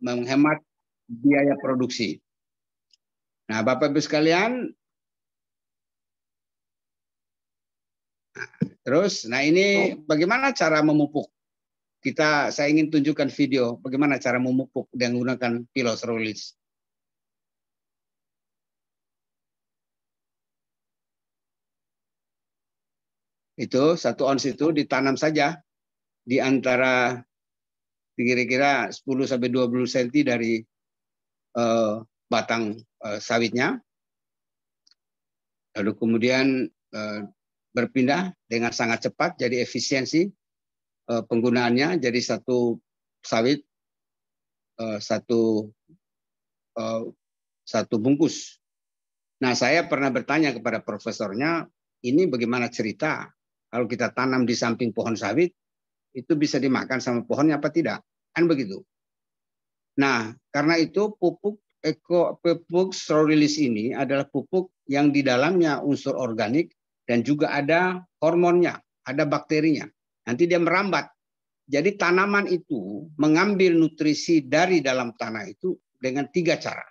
menghemat biaya produksi. Nah, Bapak Ibu sekalian, terus, nah ini bagaimana cara memupuk? Saya ingin tunjukkan video bagaimana cara memupuk dengan menggunakan piloserolis. Itu 1 ons itu ditanam saja di antara kira-kira 10 sampai 20 cm dari batang sawitnya. Lalu kemudian berpindah dengan sangat cepat, jadi efisiensi penggunaannya, jadi satu sawit satu bungkus. Nah, saya pernah bertanya kepada profesornya, ini bagaimana cerita kalau kita tanam di samping pohon sawit, itu bisa dimakan sama pohonnya apa tidak? Kan begitu. Nah, karena itu pupuk Strorilis ini adalah pupuk yang di dalamnya unsur organik dan juga ada hormonnya, ada bakterinya. Nanti dia merambat. Jadi tanaman itu mengambil nutrisi dari dalam tanah itu dengan 3 cara.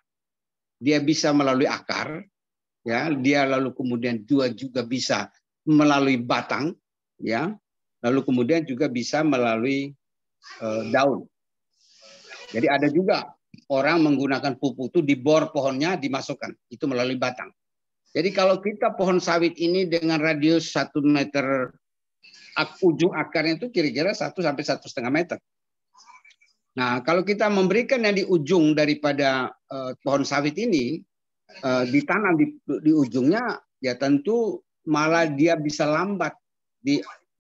Dia bisa melalui akar, ya, dia lalu kemudian juga bisa melalui batang, ya, lalu kemudian juga bisa melalui daun. Jadi ada juga orang menggunakan pupuk itu di bor pohonnya dimasukkan, itu melalui batang. Jadi kalau kita pohon sawit ini dengan radius 1 meter, ujung akarnya itu kira-kira 1 sampai 1,5 meter. Nah, kalau kita memberikan yang di ujung daripada pohon sawit ini, ditanam di ujungnya, ya tentu malah dia bisa lambat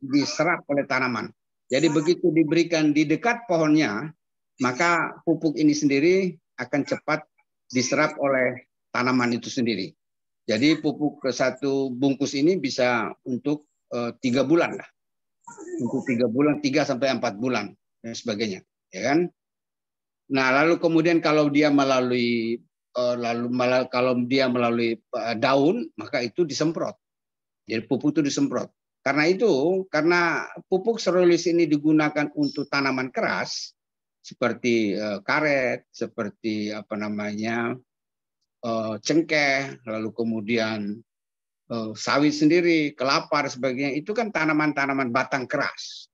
diserap oleh tanaman. Jadi begitu diberikan di dekat pohonnya, maka pupuk ini sendiri akan cepat diserap oleh tanaman itu sendiri. Jadi pupuk ke 1 bungkus ini bisa untuk 3 bulan lah. Untuk 3 bulan, 3 sampai 4 bulan dan sebagainya, ya kan? Nah, lalu kemudian kalau dia melalui daun, maka itu disemprot. Jadi pupuk itu disemprot. Karena pupuk Strorilis ini digunakan untuk tanaman keras seperti karet, seperti cengkeh, lalu kemudian sawit sendiri, kelapa dan sebagainya, itu kan tanaman-tanaman batang keras.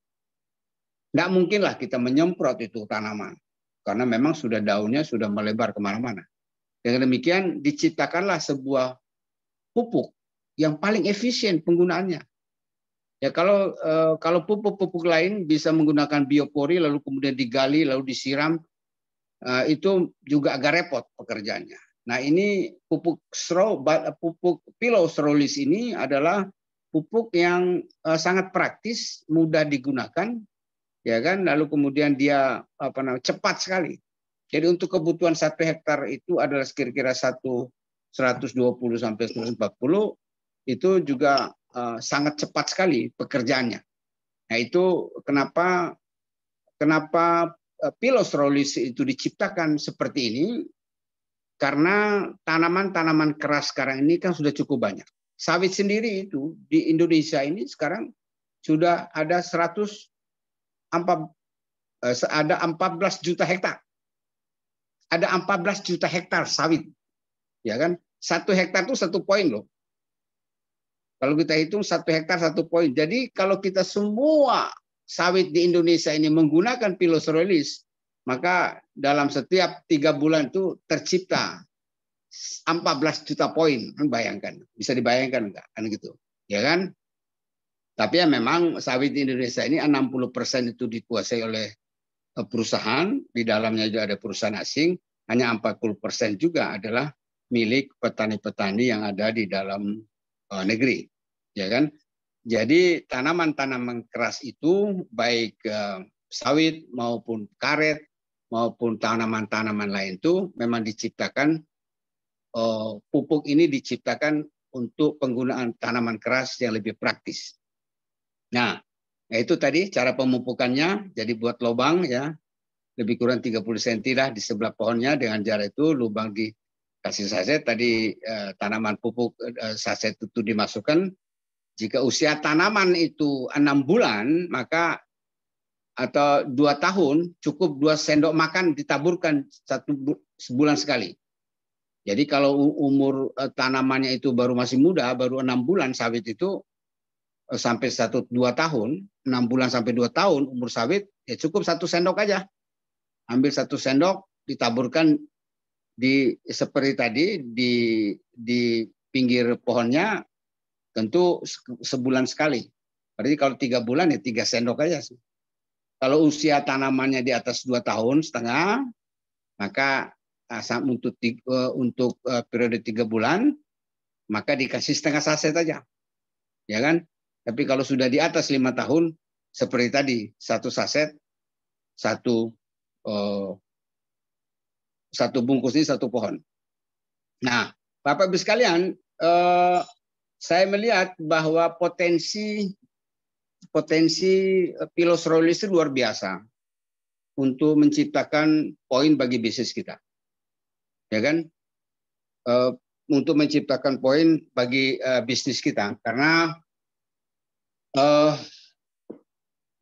Nggak mungkinlah kita menyemprot itu tanaman, karena memang daunnya sudah melebar kemana-mana. Dengan demikian diciptakanlah sebuah pupuk yang paling efisien penggunaannya. Ya kalau pupuk-pupuk lain bisa menggunakan biopori lalu kemudian digali lalu disiram, itu juga agak repot pekerjaannya. Nah, ini pupuk piloserolis ini adalah pupuk yang sangat praktis, mudah digunakan, ya kan? Lalu kemudian dia cepat sekali. Jadi untuk kebutuhan 1 hektar itu adalah kira-kira 120 sampai 140, itu juga sangat cepat sekali pekerjaannya. Nah, itu kenapa piloserolis itu diciptakan seperti ini, karena tanaman-tanaman keras sekarang ini kan sudah cukup banyak. Sawit sendiri itu di Indonesia ini sekarang sudah ada 14 juta hektar. Ada 14 juta hektar sawit. Ya kan? 1 hektar itu 1 poin loh. Kalau kita hitung 1 hektar 1 poin. Jadi kalau kita semua sawit di Indonesia ini menggunakan piloserolis, maka dalam setiap 3 bulan itu tercipta 14 juta poin. Bayangkan, bisa dibayangkan enggak? Kan gitu. Ya kan? Tapi ya memang sawit di Indonesia ini 60% itu dikuasai oleh perusahaan, di dalamnya juga ada perusahaan asing, hanya 40% juga adalah milik petani-petani yang ada di dalam negeri, ya kan? Jadi tanaman-tanaman keras itu baik sawit maupun karet maupun tanaman-tanaman lain itu memang diciptakan, pupuk ini diciptakan untuk penggunaan tanaman keras yang lebih praktis. Nah, itu tadi cara pemupukannya. Jadi buat lubang ya lebih kurang 30 cm lah di sebelah pohonnya, dengan jarak itu lubang dikasih saset, tadi tanaman pupuk saset itu dimasukkan. Jika usia tanaman itu 6 bulan, maka atau 2 tahun cukup 2 sendok makan ditaburkan sebulan sekali. Jadi kalau umur tanamannya itu baru masih muda, baru 6 bulan sawit itu sampai 1-2 tahun, 6 bulan sampai 2 tahun umur sawit, ya cukup 1 sendok aja. Ambil 1 sendok, ditaburkan seperti tadi di pinggir pohonnya, tentu sebulan sekali. Berarti kalau 3 bulan ya 3 sendok aja. Kalau usia tanamannya di atas 2 tahun setengah, maka untuk periode 3 bulan, maka dikasih setengah saset aja. Ya kan? Tapi kalau sudah di atas 5 tahun, seperti tadi, 1 saset, satu bungkus ini 1 pohon. Nah, Bapak Ibu sekalian, saya melihat bahwa potensi Pilos Roylis itu luar biasa untuk menciptakan poin bagi bisnis kita, ya kan? Untuk menciptakan poin bagi bisnis kita, karena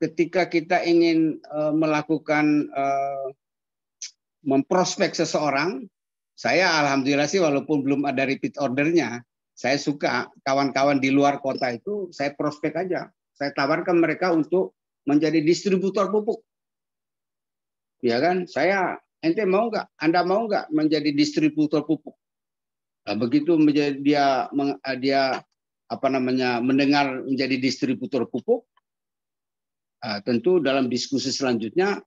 ketika kita ingin melakukan memprospek seseorang, saya alhamdulillah sih walaupun belum ada repeat ordernya, saya suka kawan-kawan di luar kota itu saya prospek aja. Saya tawarkan mereka untuk menjadi distributor pupuk. Ya kan? Ente mau nggak? Anda mau nggak menjadi distributor pupuk? Nah, begitu dia mendengar menjadi distributor pupuk, tentu dalam diskusi selanjutnya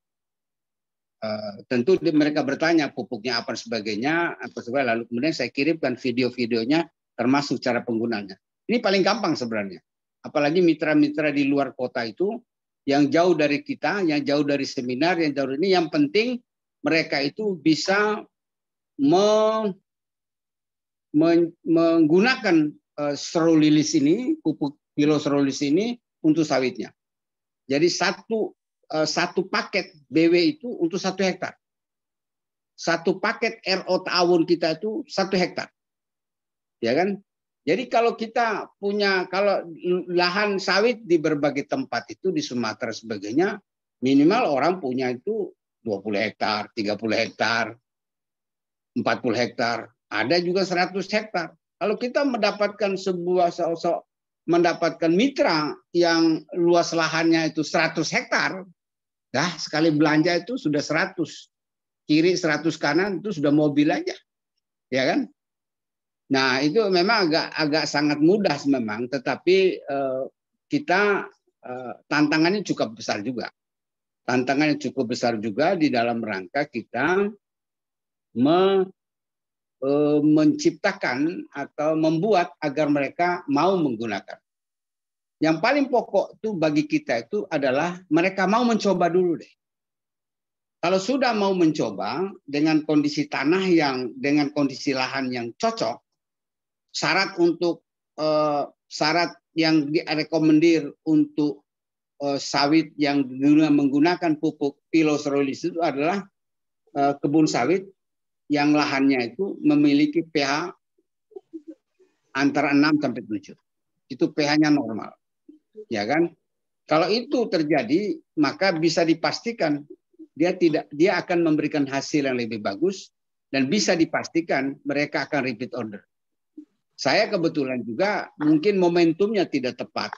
tentu mereka bertanya pupuknya apa sebagainya, lalu kemudian saya kirimkan video-videonya termasuk cara penggunaannya. Ini paling gampang sebenarnya. Apalagi mitra-mitra di luar kota itu yang jauh dari kita, yang jauh dari seminar, yang jauh ini, yang penting mereka itu bisa menggunakan Strolilis ini, pupuk Pilos Roylis ini untuk sawitnya. Jadi satu paket BW itu untuk 1 hektar. 1 paket RO Ta'awun kita itu 1 hektar. Ya kan? Jadi kalau kita kalau lahan sawit di berbagai tempat itu di Sumatera sebagainya, minimal orang punya itu 20 hektar, 30 hektar, 40 hektar, ada juga 100 hektar. Kalau kita mendapatkan mendapatkan mitra yang luas lahannya itu 100 hektar, sekali belanja itu sudah 100. Kiri 100 kanan itu sudah mobil aja. Ya kan? Nah, itu memang agak sangat mudah memang, tetapi kita tantangannya cukup besar juga. Tantangannya cukup besar juga di dalam rangka kita menciptakan atau membuat agar mereka mau menggunakan. Yang paling pokok itu bagi kita itu adalah mereka mau mencoba dulu deh. Kalau sudah mau mencoba dengan kondisi tanah dengan kondisi lahan yang cocok, syarat yang direkomendir untuk sawit yang menggunakan pupuk Pilos Roylis itu adalah kebun sawit yang lahannya itu memiliki pH antara 6 sampai 7. Itu pH-nya normal. Ya kan? Kalau itu terjadi, maka bisa dipastikan dia akan memberikan hasil yang lebih bagus dan bisa dipastikan mereka akan repeat order. Saya kebetulan juga mungkin momentumnya tidak tepat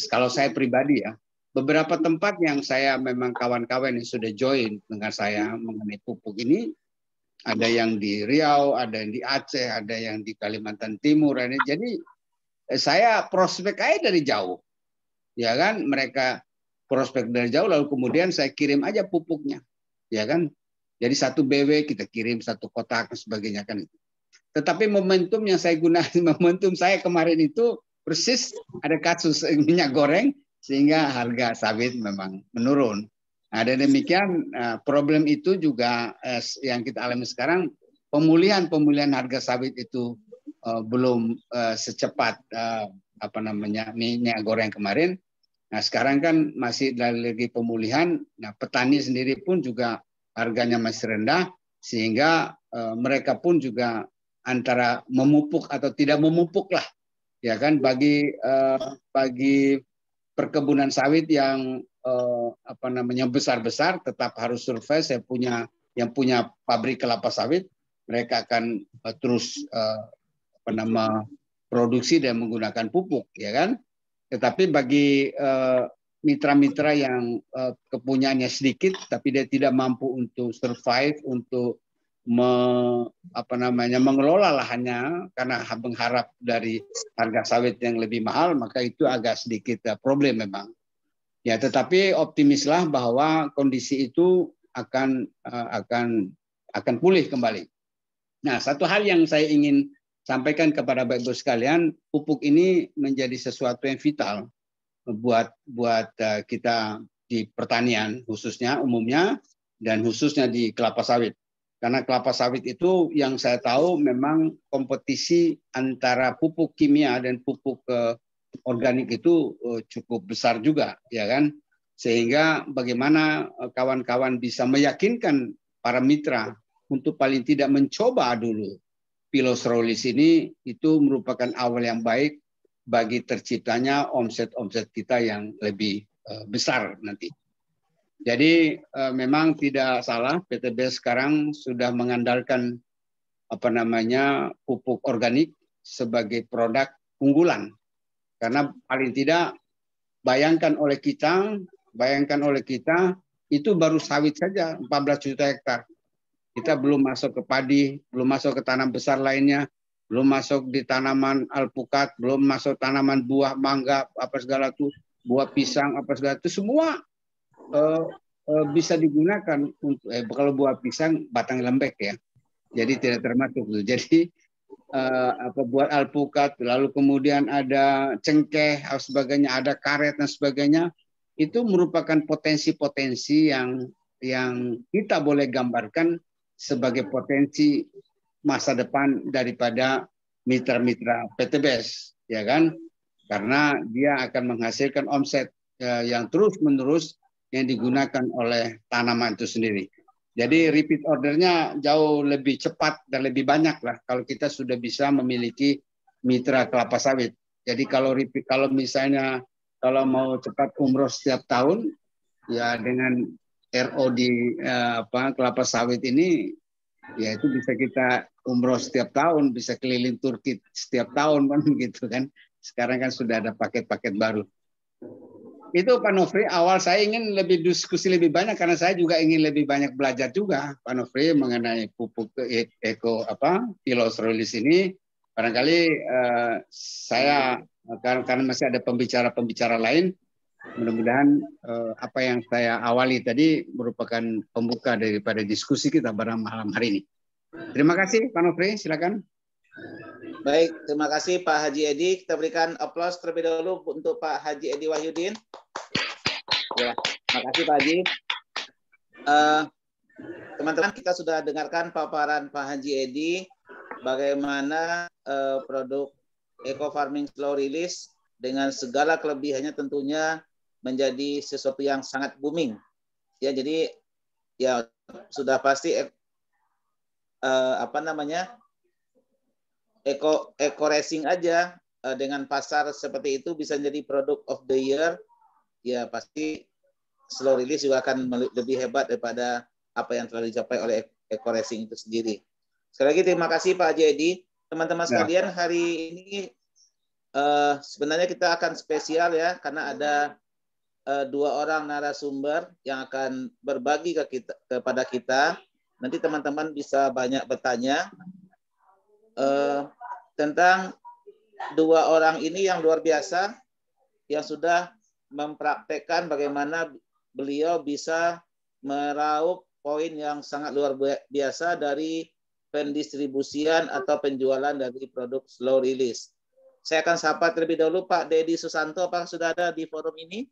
kalau saya pribadi ya. Beberapa tempat yang saya memang kawan-kawan yang sudah join dengan saya mengenai pupuk ini, ada yang di Riau, ada yang di Aceh, ada yang di Kalimantan Timur. Jadi saya prospek aja dari jauh. Ya kan, mereka prospek dari jauh lalu kemudian saya kirim aja pupuknya. Ya kan? Jadi 1 BW kita kirim 1 kotak dan sebagainya kan itu. Tetapi momentum yang saya gunakan, momentum saya kemarin itu persis ada kasus minyak goreng sehingga harga sawit memang menurun. Nah, dan demikian problem itu juga yang kita alami sekarang, pemulihan harga sawit itu belum secepat minyak goreng kemarin. Nah, sekarang kan masih lagi pemulihan. Nah, petani sendiri pun juga harganya masih rendah sehingga mereka pun juga antara memupuk atau tidak memupuk lah, ya kan, bagi perkebunan sawit yang apa namanya besar-besar, tetap harus survei. Saya punya yang punya pabrik kelapa sawit, mereka akan terus apa nama produksi dan menggunakan pupuk, ya kan? Tetapi bagi mitra-mitra yang kepunyaannya sedikit, tapi dia tidak mampu untuk survive, untuk mengelola lahannya karena mengharap dari harga sawit yang lebih mahal, maka itu agak sedikit problem memang. Ya, tetapi optimislah bahwa kondisi itu akan pulih kembali. Nah, satu hal yang saya ingin sampaikan kepada Bapak Ibu sekalian, pupuk ini menjadi sesuatu yang vital buat kita di pertanian khususnya umumnya dan khususnya di kelapa sawit. Karena kelapa sawit itu yang saya tahu memang kompetisi antara pupuk kimia dan pupuk organik itu cukup besar juga, ya kan? Sehingga bagaimana kawan-kawan bisa meyakinkan para mitra untuk paling tidak mencoba dulu Piloserolis ini, itu merupakan awal yang baik bagi terciptanya omset kita yang lebih besar nanti. Jadi memang tidak salah PTB sekarang sudah mengandalkan pupuk organik sebagai produk unggulan. Karena paling tidak bayangkan oleh kita itu baru sawit saja 14 juta hektar. Kita belum masuk ke padi, belum masuk ke tanam besar lainnya, belum masuk di tanaman alpukat, belum masuk tanaman buah mangga apa segala itu, buah pisang apa segala itu semua bisa digunakan untuk kalau buah pisang batang lembek ya. Jadi tidak termasuk. Jadi buat alpukat, lalu kemudian ada cengkeh, sebagainya, ada karet dan sebagainya, itu merupakan potensi-potensi yang kita boleh gambarkan sebagai potensi masa depan daripada mitra-mitra PTBS, ya kan? Karena dia akan menghasilkan omset yang terus-menerus yang digunakan oleh tanaman itu sendiri. Jadi repeat ordernya jauh lebih cepat dan lebih banyak lah kalau kita sudah bisa memiliki mitra kelapa sawit. Jadi kalau misalnya kalau mau cepat umroh setiap tahun, ya dengan RO di kelapa sawit ini, ya itu bisa kita umroh setiap tahun, bisa keliling Turki setiap tahun kan gitu kan. Sekarang kan sudah ada paket-paket baru. Itu Pak Nofri, awal saya ingin lebih diskusi lebih banyak karena saya juga ingin lebih banyak belajar juga Pak Nofri mengenai pupuk Piloserolis ini. Barangkali saya karena masih ada pembicara lain, mudah-mudahan apa yang saya awali tadi merupakan pembuka daripada diskusi kita pada malam hari ini. Terima kasih Pak Nofri, silakan. Baik, terima kasih Pak Haji Edi. Kita berikan aplaus terlebih dahulu untuk Pak Haji Edi Wahyudin. Ya, terima kasih Pak Haji. Teman-teman, kita sudah dengarkan paparan Pak Haji Edi bagaimana produk Eco Farming Slow Release dengan segala kelebihannya tentunya menjadi sesuatu yang sangat booming. Ya, jadi ya sudah pasti Eco Racing aja dengan pasar seperti itu bisa jadi produk of the year, ya pasti slow release juga akan lebih hebat daripada apa yang telah dicapai oleh Eco Racing itu sendiri. Sekali lagi terima kasih Pak Jadi. Teman-teman sekalian, hari ini sebenarnya kita akan spesial ya, karena ada dua orang narasumber yang akan berbagi kepada kita. Nanti teman-teman bisa banyak bertanya tentang dua orang ini yang luar biasa, yang sudah mempraktekkan bagaimana beliau bisa meraup poin yang sangat luar biasa dari pendistribusian atau penjualan dari produk slow release. Saya akan sapa terlebih dahulu Pak Dedi Susanto. Apakah sudah ada di forum ini?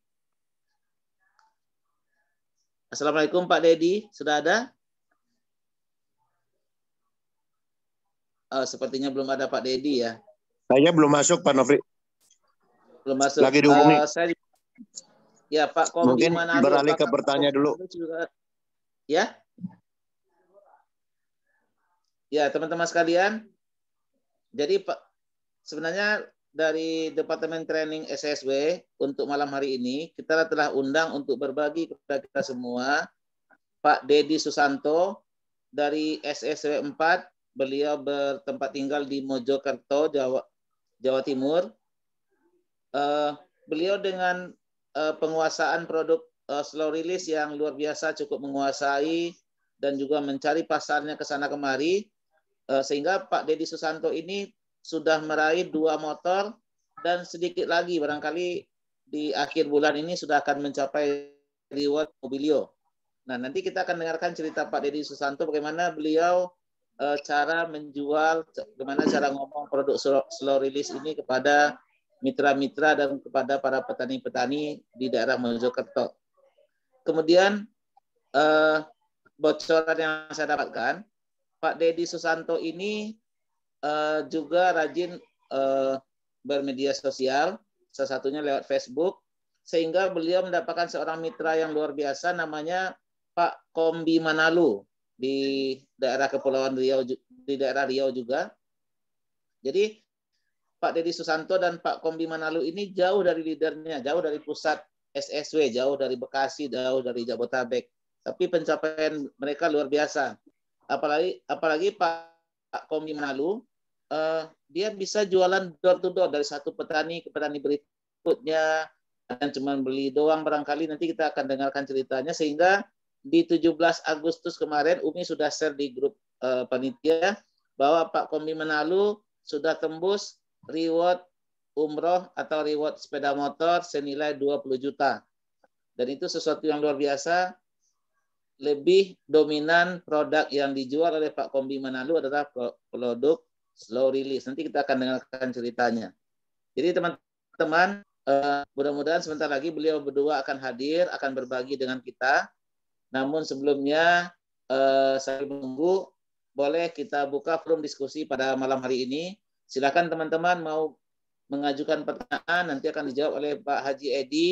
Assalamualaikum Pak Dedi, sudah ada? Sepertinya belum ada Pak Dedi ya. Saya belum masuk Pak Nofri. Belum masuk. Lagi dihubungi. Ya Pak Kombi mungkin Manado. Beralih ke bertanya dulu. Ya. Ya teman-teman sekalian. Jadi Pak, sebenarnya dari Departemen Training SSW untuk malam hari ini, kita telah undang untuk berbagi kepada kita semua Pak Dedi Susanto dari SSW 4. Beliau bertempat tinggal di Mojokerto, Jawa Timur. Beliau dengan penguasaan produk slow release yang luar biasa, cukup menguasai dan juga mencari pasarnya ke sana kemari, sehingga Pak Dedi Susanto ini sudah meraih 2 motor dan sedikit lagi barangkali di akhir bulan ini sudah akan mencapai reward Mobilio. Nah, nanti kita akan dengarkan cerita Pak Dedi Susanto bagaimana beliau cara menjual, bagaimana cara ngomong produk slow release ini kepada mitra-mitra dan kepada para petani-petani di daerah Mojokerto. Kemudian bocoran yang saya dapatkan, Pak Dedi Susanto ini juga rajin bermedia sosial, salah satunya lewat Facebook, sehingga beliau mendapatkan seorang mitra yang luar biasa namanya Pak Kombi Manalu di daerah Kepulauan Riau, di daerah Riau juga. Jadi Pak Dedi Susanto dan Pak Kombi Manalu ini jauh dari leadernya, jauh dari pusat SSW, jauh dari Bekasi, jauh dari Jabotabek. Tapi pencapaian mereka luar biasa. Apalagi Pak Kombi Manalu, dia bisa jualan door to door dari satu petani ke petani berikutnya, dan cuma beli doang barangkali. Nanti kita akan dengarkan ceritanya, sehingga di 17 Agustus kemarin Umi sudah share di grup panitia bahwa Pak Kombi Manalu sudah tembus reward umroh atau reward sepeda motor senilai 20 juta. Dan itu sesuatu yang luar biasa. Lebih dominan produk yang dijual oleh Pak Kombi Manalu adalah produk slow release. Nanti kita akan dengarkan ceritanya. Jadi teman-teman, mudah-mudahan sebentar lagi beliau berdua akan hadir, akan berbagi dengan kita. Namun sebelumnya saya menunggu, boleh kita buka forum diskusi pada malam hari ini. Silakan teman-teman mau mengajukan pertanyaan, nanti akan dijawab oleh Pak Haji Edi,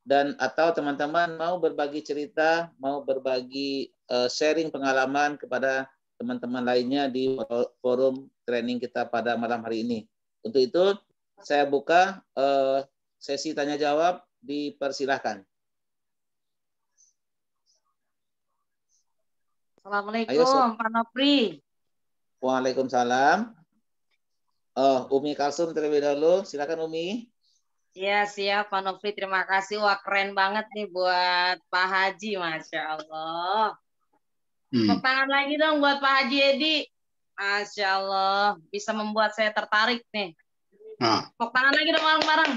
dan atau teman-teman mau berbagi cerita, mau berbagi sharing pengalaman kepada teman-teman lainnya di forum training kita pada malam hari ini. Untuk itu saya buka sesi tanya jawab, dipersilahkan. Assalamualaikum, Pak Nofri. Waalaikumsalam. Umi Kalsum terlebih dahulu. Silakan Umi. Ya, siap Pak Nofri. Terima kasih. Wah, keren banget nih buat Pak Haji. Masya Allah. Tepuk tangan lagi dong buat Pak Haji Edi. Masya Allah. Bisa membuat saya tertarik nih. Tepuk tangan lagi dong bareng-bareng.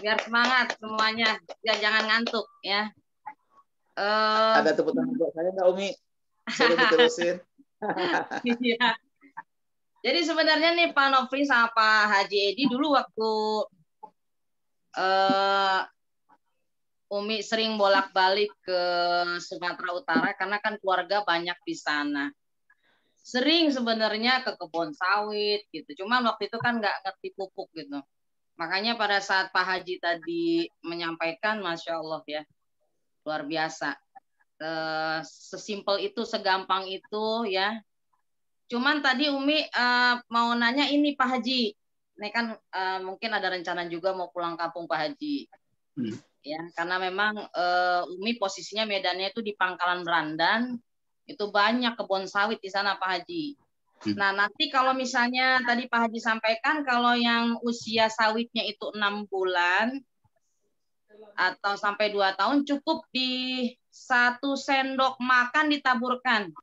Biar semangat semuanya. Biar jangan ngantuk ya. Ada tepuk tangan buat saya nggak Umi? Sudah diterusin. Iya. Jadi sebenarnya nih Pak Nofri sama Pak Haji Edi dulu waktu Umi sering bolak-balik ke Sumatera Utara karena kan keluarga banyak di sana. Sering sebenarnya ke kebun sawit gitu. Cuma waktu itu kan nggak ngerti pupuk gitu. Makanya pada saat Pak Haji tadi menyampaikan, Masya Allah ya, luar biasa. Sesimpel itu, segampang itu ya. Cuman tadi Umi mau nanya ini Pak Haji. Ini kan mungkin ada rencana juga mau pulang kampung Pak Haji. Ya, karena memang Umi posisinya medannya itu di Pangkalan Berandan. Itu banyak kebun sawit di sana Pak Haji. Nah, nanti kalau misalnya tadi Pak Haji sampaikan kalau yang usia sawitnya itu 6 bulan atau sampai 2 tahun cukup di 1 sendok makan ditaburkan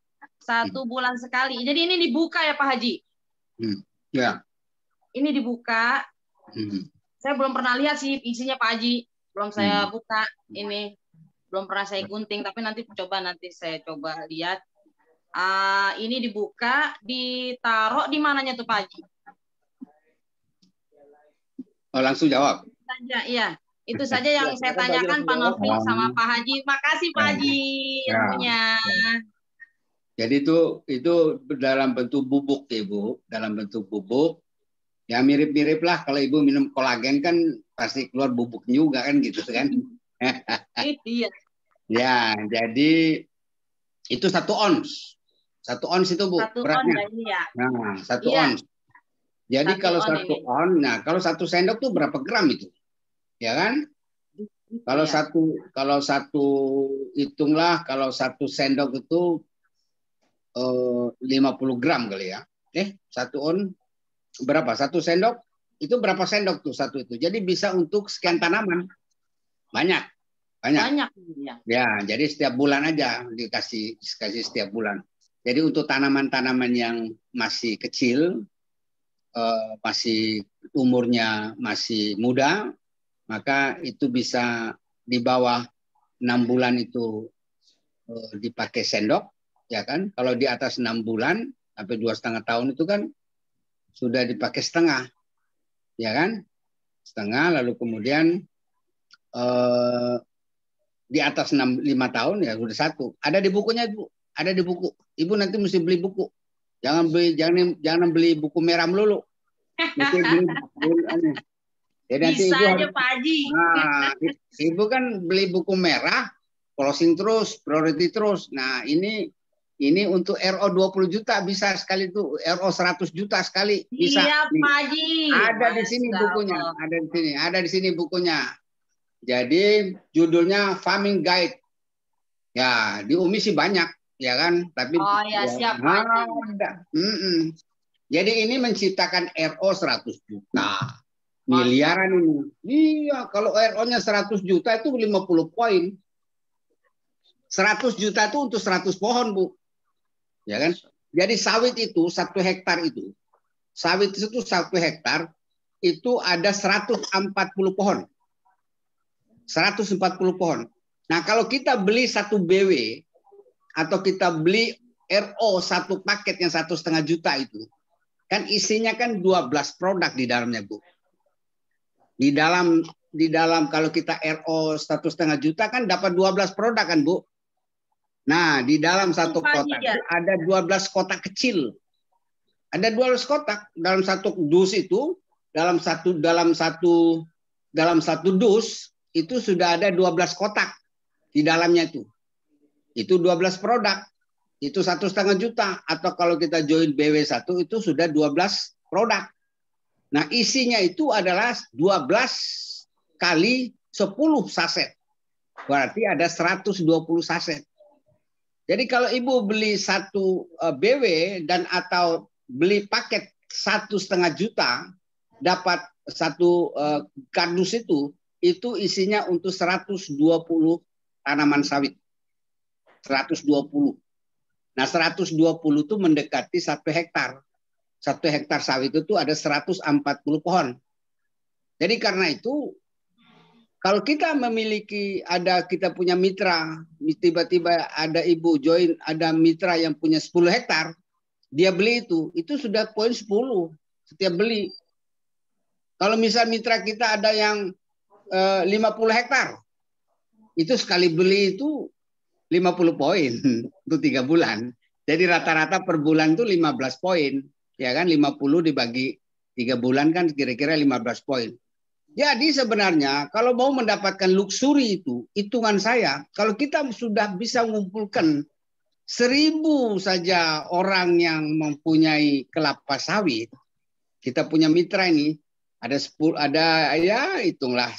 1 bulan sekali. Jadi ini dibuka ya Pak Haji? Ya. Ini dibuka. Saya belum pernah lihat sih isinya Pak Haji. Belum saya buka ini. Belum pernah saya gunting, tapi nanti saya coba lihat. Ini dibuka, ditaruh di mananya tuh Pak Haji? Oh, langsung jawab. Saja, iya. Itu saja yang saya tanyakan Pak Nofri sama Pak Haji. Makasih Pak Haji ilmunya. Jadi itu dalam bentuk bubuk ya Ibu, dalam bentuk bubuk. Ya mirip-mirip lah kalau Ibu minum kolagen kan pasti keluar bubuk juga kan gitu kan. Iya. Ya, jadi itu 1 ons. 1 ons itu Bu, 1 beratnya. ons ya. Nah, 1 iya. ons. Jadi kalau satu on, nah kalau satu sendok tuh berapa gram itu, ya kan? Kalau satu hitunglah kalau satu sendok itu 50 gram kali ya. Satu on berapa? Satu sendok itu berapa sendok tuh satu itu? Jadi bisa untuk sekian tanaman. Banyak. Ya, jadi setiap bulan aja dikasih setiap bulan. Jadi untuk tanaman-tanaman yang masih kecil, masih umurnya masih muda, maka itu bisa di bawah 6 bulan itu dipakai sendok, ya kan? Kalau di atas 6 bulan sampai 2,5 tahun itu kan sudah dipakai setengah, ya kan? Setengah, lalu kemudian di atas 5 tahun ya sudah satu. Ada di bukunya Ibu, ada di buku. Ibu nanti mesti beli buku. Jangan beli buku merah melulu. Jadi nanti bisa Ibu aja Pak Haji. Nah, Ibu kan beli buku merah, closing terus, priority terus. Nah, ini untuk RO 20 juta bisa sekali tuh, RO 100 juta sekali bisa. Iya, Pak Haji. Ada di sini bukunya, ada di sini bukunya. Jadi judulnya Farming Guide. Ya, di UMI sih banyak, ya kan? Tapi siap Pak Haji. Jadi ini menciptakan RO 100 juta. Miliaran ini. Iya, kalau RO-nya 100 juta itu 50 poin. 100 juta itu untuk 100 pohon, Bu. Ya kan? Jadi sawit itu 1 hektar itu. Sawit itu 1 hektar itu ada 140 pohon. 140 pohon. Nah, kalau kita beli 1 BW atau kita beli RO 1 paket yang 1,5 juta itu, kan isinya kan 12 produk di dalamnya, Bu. Di dalam kalau kita RO 1,5 juta kan dapat 12 produk kan, Bu. Nah, di dalam satu kotak itu ada 12 kotak kecil. Ada 12 kotak dalam satu dus itu, dalam satu dus itu sudah ada 12 kotak di dalamnya itu. Itu 12 produk. Itu 1,5 juta atau kalau kita join BW1 itu sudah 12 produk. Nah, isinya itu adalah 12 kali 10 saset. Berarti ada 120 saset. Jadi kalau Ibu beli 1 BW dan atau beli paket 1,5 juta, dapat 1 kardus itu isinya untuk 120 tanaman sawit. 120. Nah, 120 itu mendekati 1 hektar. 1 hektar sawit itu ada 140 pohon. Jadi karena itu, kalau kita kita punya mitra, tiba-tiba ada Ibu join, ada mitra yang punya 10 hektar, dia beli itu sudah poin 10 setiap beli. Kalau misal mitra kita ada yang 50 hektar, itu sekali beli itu 50 poin untuk 3 bulan. Jadi rata-rata per bulan itu 15 poin. Ya kan, 50 dibagi 3 bulan kan kira-kira 15 poin. Jadi sebenarnya kalau mau mendapatkan luxury itu, hitungan saya, kalau kita sudah bisa mengumpulkan 1.000 saja orang yang mempunyai kelapa sawit, kita punya mitra ini, ada 10, ada ya hitunglah,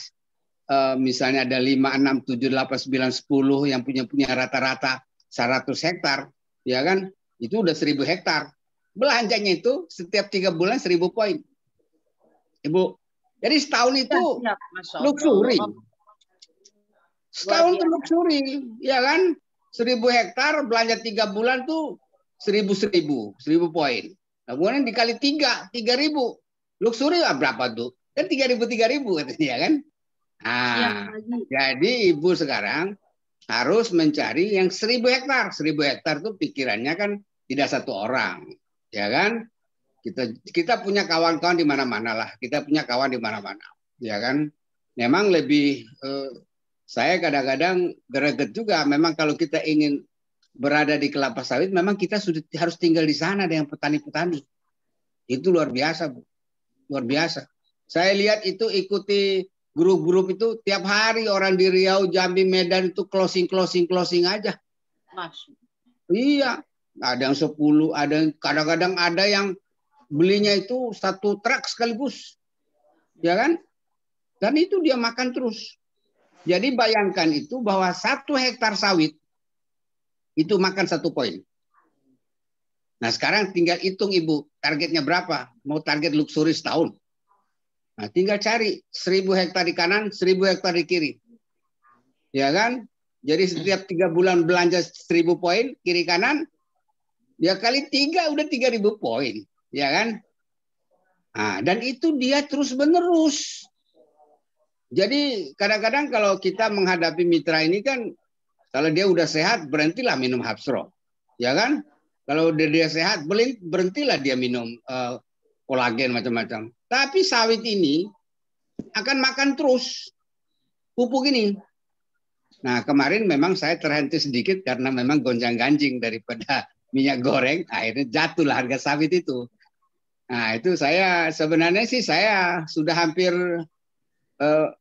misalnya ada 5, 6, 7, 8, 9, 10 yang punya rata-rata 100 hektar, ya kan, itu udah 1.000 hektar. Belanjanya itu setiap 3 bulan 1.000 poin. Ibu, jadi setahun itu luxury. Setahun itu luxury, ya kan? 1.000 hektar belanja 3 bulan tuh 1.000 poin. Nah, kemudian dikali 3.000. Luxury berapa tuh? Kan 3.000 katanya, ya kan? Nah, jadi Ibu sekarang harus mencari yang 1.000 hektar. 1.000 hektar tuh pikirannya kan tidak 1 orang. Ya kan, kita punya kawan-kawan di mana-mana lah, kita punya kawan di mana-mana, ya kan. Memang lebih saya kadang-kadang greget juga. Memang kalau kita ingin berada di kelapa sawit, memang kita sudah harus tinggal di sana dengan petani-petani. Itu luar biasa, Bu, luar biasa. Saya lihat itu ikuti grup-grup itu tiap hari orang di Riau, Jambi, Medan itu closing aja. Iya. Ada yang 10, ada kadang-kadang ada yang belinya itu 1 truk sekaligus, ya kan? Dan itu dia makan terus. Jadi bayangkan itu bahwa 1 hektar sawit itu makan 1 poin. Nah sekarang tinggal hitung Ibu, targetnya berapa? Mau target luxury setahun. Nah tinggal cari 1.000 hektar di kanan, 1.000 hektar di kiri. Ya kan? Jadi setiap 3 bulan belanja 1.000 poin kiri kanan, ya kali 3 udah 3.000 poin. Ya kan? Nah, dan itu dia terus menerus. Jadi kadang-kadang kalau kita menghadapi mitra ini kan, kalau dia udah sehat berhentilah minum Hapsro, ya kan? Kalau dia sehat berhentilah dia minum kolagen macam-macam. Tapi sawit ini akan makan terus pupuk ini. Nah kemarin memang saya terhenti sedikit karena memang gonjang-ganjing daripada minyak goreng, akhirnya jatuhlah harga sawit itu. Nah itu saya sebenarnya sih saya sudah hampir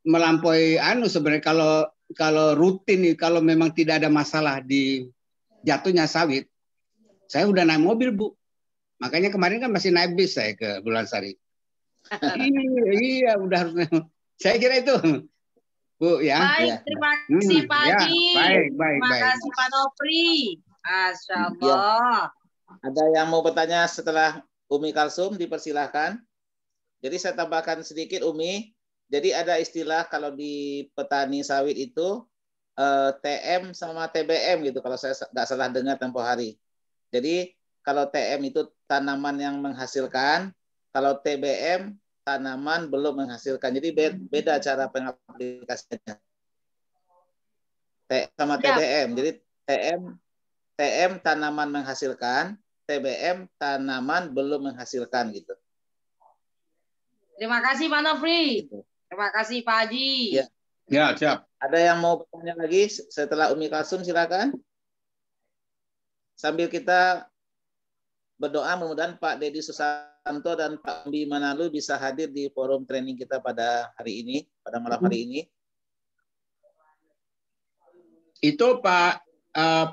melampaui sebenarnya kalau rutin kalau memang tidak ada masalah di jatuhnya sawit, saya udah naik mobil Bu. Makanya kemarin kan masih naik bis saya ke Bulansari. Iya udah harus. Saya kira itu Bu ya. Baik, terima kasih Pak Haji. Baik. Terima kasih Pak Nofri. Masya Allah. Ada yang mau bertanya setelah Umi Kalsum, dipersilahkan. Jadi saya tambahkan sedikit Umi. Jadi ada istilah kalau di petani sawit itu TM sama TBM gitu kalau saya nggak salah dengar tempo hari. Jadi kalau TM itu tanaman yang menghasilkan, kalau TBM tanaman belum menghasilkan. Jadi beda cara pengaplikasiannya. Sama TBM. Jadi TM tanaman menghasilkan, TBM tanaman belum menghasilkan gitu. Terima kasih Pak Nofri. Terima kasih Pak Haji. Ya, siap. Ada yang mau bertanya lagi setelah Umi Kalsum, silakan. Sambil kita berdoa mudah-mudahan Pak Dedi Susanto dan Pak Umbi Manalu bisa hadir di forum training kita pada hari ini, pada malam hari ini. Itu Pak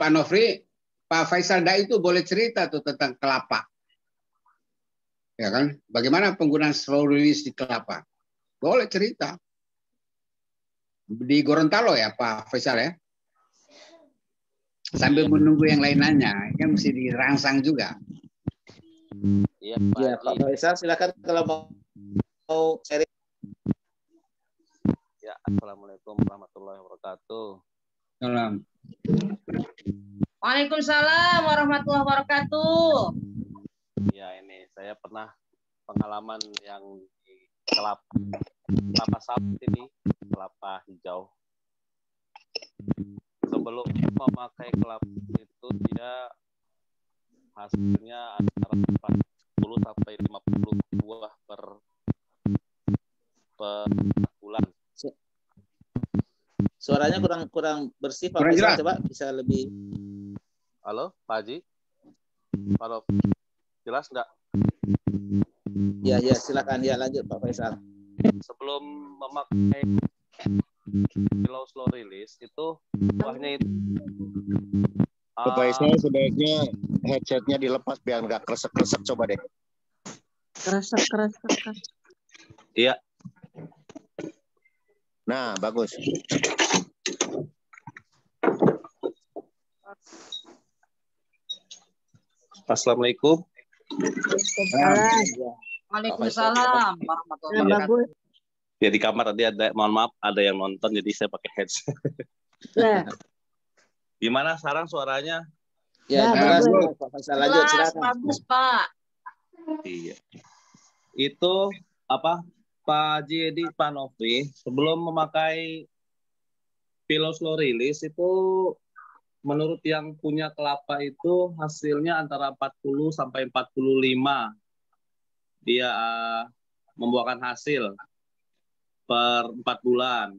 Nofri, Pak Faisal Dai itu boleh cerita tuh tentang kelapa. Ya kan? Bagaimana penggunaan slow release di kelapa? Boleh cerita. Di Gorontalo ya Pak Faisal ya. Sambil menunggu yang lain nanya, kan mesti dirangsang juga. Iya Pak Faisal, silakan kalau mau sharing. Ya, Assalamualaikum warahmatullahi wabarakatuh. Salam. Waalaikumsalam warahmatullahi wabarakatuh. Ya, ini saya pernah pengalaman yang di kelapa sawit ini, kelapa hijau. Sebelum memakai kelapa itu dia hasilnya antara 40 sampai 50 buah per bulan. Suaranya kurang bersih Pak Kurang Faisal, jelas. coba bisa lebih. Halo, Pak Haji? Halo, jelas nggak? Ya, silakan ya, lanjut Pak Faisal. Sebelum memakai slow release itu buahnya itu Pak Faisal sebaiknya headsetnya dilepas biar nggak kresek-kresek, coba deh. Kresek. iya. Nah, bagus. Assalamualaikum. Waalaikumsalam warahmatullahi wabarakatuh. Ya di kamar tadi ada, mohon maaf, ada yang nonton jadi saya pakai headset. Nah, Gimana sekarang suaranya? Ya, Nah, jelas Pak Faisal, lanjut Jelas, silakan. bagus Pak. Iya. Itu apa Pak Haji Pak Nofri sebelum memakai pillow slow release itu menurut yang punya kelapa itu hasilnya antara 40 sampai 45 dia membuahkan hasil per 4 bulan.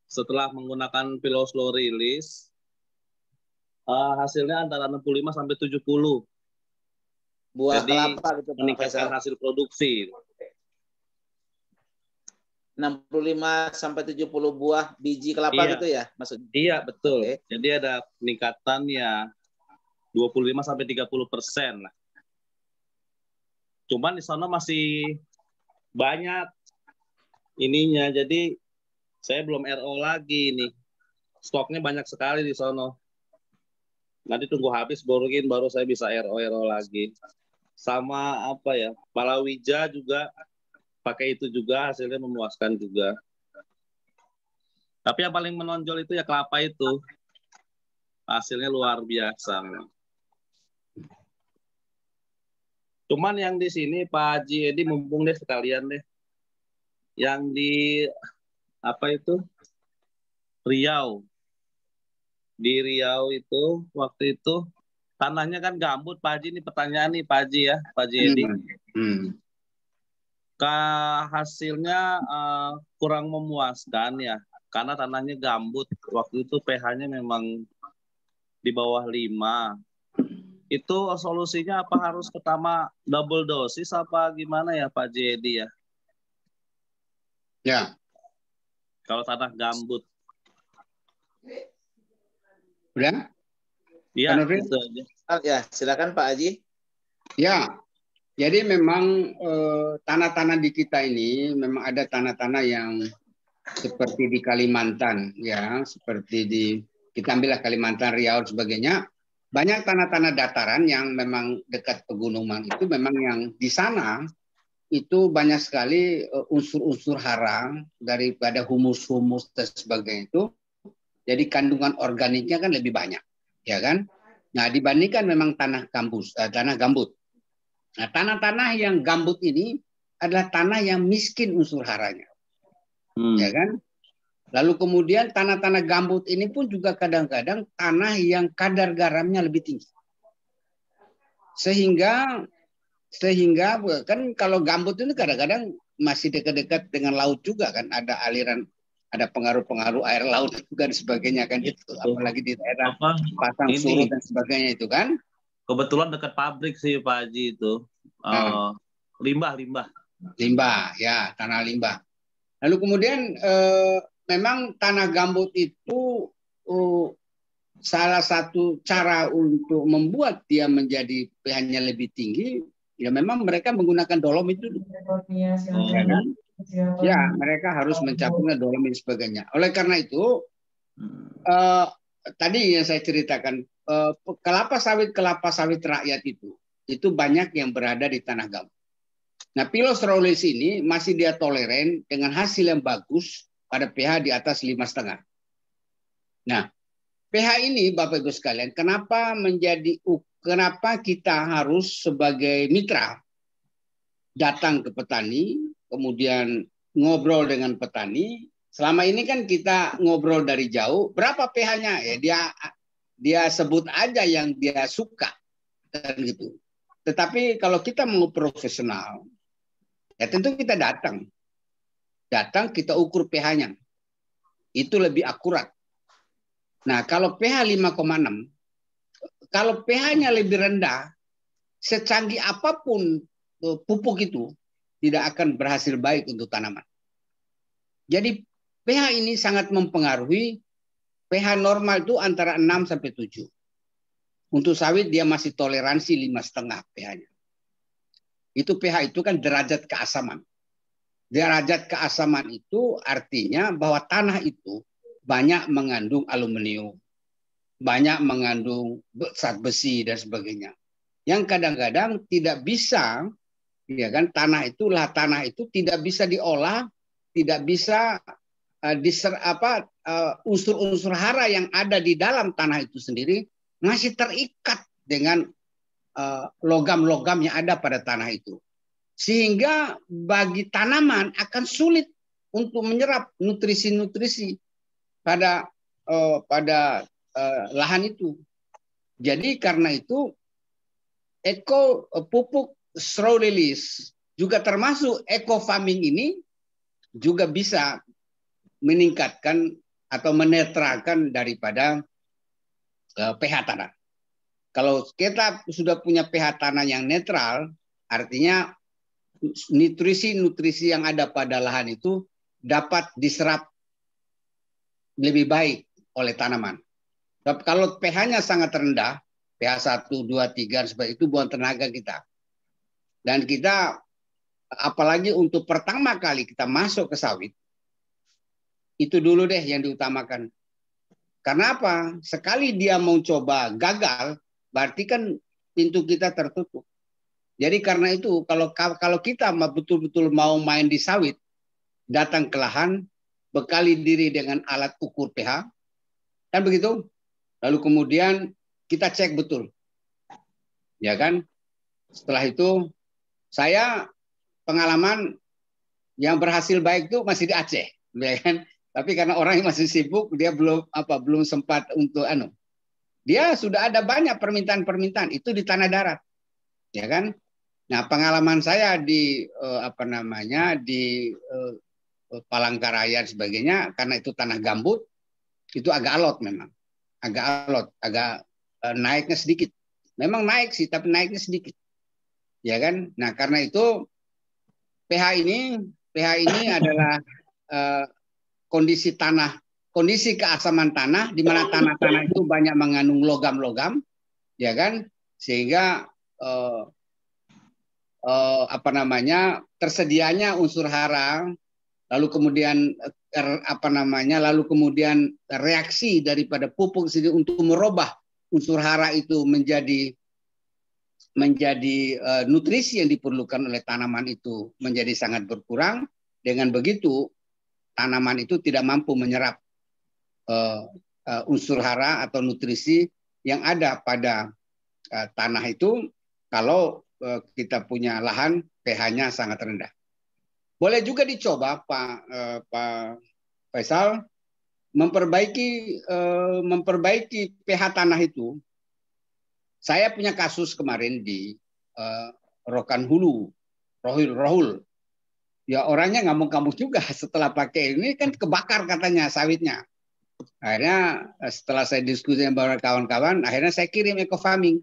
Setelah menggunakan pillow slow release hasilnya antara 65 sampai 70. Buah Jadi kelapa gitu Pak meningkatkan Faisal. hasil produksi. 65 sampai 70 buah biji kelapa Iya. gitu ya maksudnya. Iya, betul. Oke. Jadi ada peningkatan ya 25 sampai 30%. Cuman di sana masih banyak ininya, jadi saya belum RO lagi ini. Stoknya banyak sekali di sana. Nanti tunggu habis baru saya bisa RO lagi. Sama apa ya, palawija juga pakai itu juga, hasilnya memuaskan juga. Tapi yang paling menonjol itu ya kelapa itu. Hasilnya luar biasa. Cuman yang di sini Pak Haji Edi mumpung deh sekalian deh. Yang di apa itu? Riau. Di Riau itu waktu itu tanahnya kan gambut Pak Haji, ini pertanyaan nih Pak Haji ya, Pak Haji Edi. Hasilnya kurang memuaskan ya, karena tanahnya gambut. Waktu itu pH-nya memang di bawah 5. Itu solusinya apa harus pertama double dosis apa gimana ya Pak Jedi ya? Ya. Kalau tanah gambut. Udah? Iya, itu aja. Ya, silakan Pak Haji. Ya. Jadi memang tanah-tanah di kita ini memang ada tanah-tanah yang seperti di Kalimantan ya, seperti di kita ambillah Kalimantan, Riau dan sebagainya. Banyak tanah-tanah dataran yang memang dekat pegunungan itu memang yang di sana itu banyak sekali unsur-unsur hara daripada humus-humus dan sebagainya itu. Jadi kandungan organiknya kan lebih banyak, ya kan? Nah, dibandingkan memang tanah gambut. Nah, tanah-tanah yang gambut ini adalah tanah yang miskin unsur haranya, ya kan? Lalu kemudian tanah-tanah gambut ini pun juga kadang-kadang tanah yang kadar garamnya lebih tinggi. Sehingga kan kalau gambut itu kadang-kadang masih dekat-dekat dengan laut juga kan, ada aliran, ada pengaruh-pengaruh air laut juga dan sebagainya kan itu. Apalagi di daerah pasang surut dan sebagainya itu kan. Kebetulan dekat pabrik sih Pak Haji itu. Limbah. Limbah, ya, tanah limbah. Lalu kemudian memang tanah gambut itu salah satu cara untuk membuat dia menjadi pH-nya lebih tinggi, ya memang mereka menggunakan dolomit dulu. Ya, kan? Ya, mereka harus mencampurnya dolomit dan sebagainya. Oleh karena itu, tadi yang saya ceritakan, kelapa sawit rakyat itu banyak yang berada di tanah gambut. Nah, Pilos Raulis ini masih dia toleren dengan hasil yang bagus pada pH di atas 5,5. Nah, pH ini Bapak Ibu sekalian, kenapa kita harus sebagai mitra datang ke petani, kemudian ngobrol dengan petani. Selama ini kan kita ngobrol dari jauh, berapa pH-nya? Ya dia sebut aja yang dia suka kan gitu. Tetapi kalau kita mau profesional, ya tentu kita datang kita ukur pH-nya. Itu lebih akurat. Nah, kalau pH 5,6, kalau pH-nya lebih rendah, secanggih apapun pupuk itu tidak akan berhasil baik untuk tanaman. Jadi pH ini sangat mempengaruhi. pH normal itu antara 6 sampai 7. Untuk sawit dia masih toleransi 5,5 pH-nya. Itu pH itu kan derajat keasaman. Derajat keasaman itu artinya bahwa tanah itu banyak mengandung aluminium, banyak mengandung zat besi dan sebagainya. Yang kadang-kadang tidak bisa, ya kan, tanah itu tidak bisa diolah, tidak bisa unsur-unsur hara yang ada di dalam tanah itu sendiri masih terikat dengan logam-logam yang ada pada tanah itu. Sehingga bagi tanaman akan sulit untuk menyerap nutrisi-nutrisi pada lahan itu. Jadi karena itu pupuk straw release juga termasuk eco farming ini juga bisa meningkatkan atau menetralkan daripada pH tanah. Kalau kita sudah punya pH tanah yang netral, artinya nutrisi-nutrisi yang ada pada lahan itu dapat diserap lebih baik oleh tanaman. Tapi kalau pH-nya sangat rendah, pH 1, 2, 3, itu buang tenaga kita. Dan kita, apalagi untuk pertama kali kita masuk ke sawit, itu dulu deh yang diutamakan. Karena apa? Sekali dia mau coba gagal, berarti kan pintu kita tertutup. Jadi karena itu, kalau kita betul-betul mau main di sawit, datang ke lahan, bekali diri dengan alat ukur pH, kan begitu? Lalu kemudian kita cek betul. Ya kan? Setelah itu, saya pengalaman yang berhasil baik itu masih di Aceh, ya kan? Tapi karena orang yang masih sibuk, dia belum sempat untuk Dia sudah ada banyak permintaan itu di tanah darat, ya kan? Nah, pengalaman saya di di Palangkaraya dan sebagainya, karena itu tanah gambut, itu agak alot memang, agak naiknya sedikit. Memang naik sih, tapi naiknya sedikit. Ya kan? Nah, karena itu pH ini adalah kondisi keasaman tanah di mana tanah-tanah itu banyak mengandung logam-logam, ya kan? Sehingga tersedianya unsur hara, lalu kemudian reaksi daripada pupuk sendiri untuk merubah unsur hara itu menjadi nutrisi yang diperlukan oleh tanaman itu menjadi sangat berkurang. Dengan begitu tanaman itu tidak mampu menyerap unsur hara atau nutrisi yang ada pada tanah itu kalau kita punya lahan pH-nya sangat rendah. Boleh juga dicoba Pak Faisal memperbaiki pH tanah itu. Saya punya kasus kemarin di Rokan Hulu, Rohul. Ya orangnya ngamuk-ngamuk juga setelah pakai ini kan kebakar katanya sawitnya. Akhirnya setelah saya diskusi dengan beberapa kawan-kawan, akhirnya saya kirim eco farming.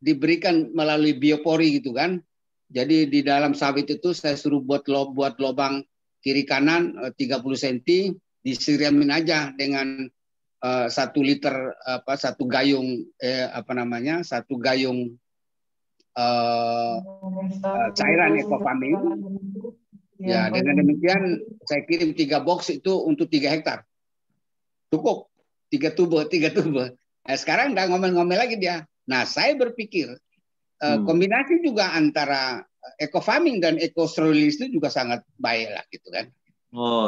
Diberikan melalui biopori gitu kan. Jadi di dalam sawit itu saya suruh buat lubang kiri kanan 30 cm, disiramin aja dengan 1 liter satu gayung cairan eco farming. Ya, dengan demikian saya kirim 3 box itu untuk 3 hektar. Cukup 3 tube. Nah, sekarang udah ngomel-ngomel lagi dia. Nah, saya berpikir kombinasi juga antara eco farming dan eco sterility itu juga sangat baik lah gitu kan.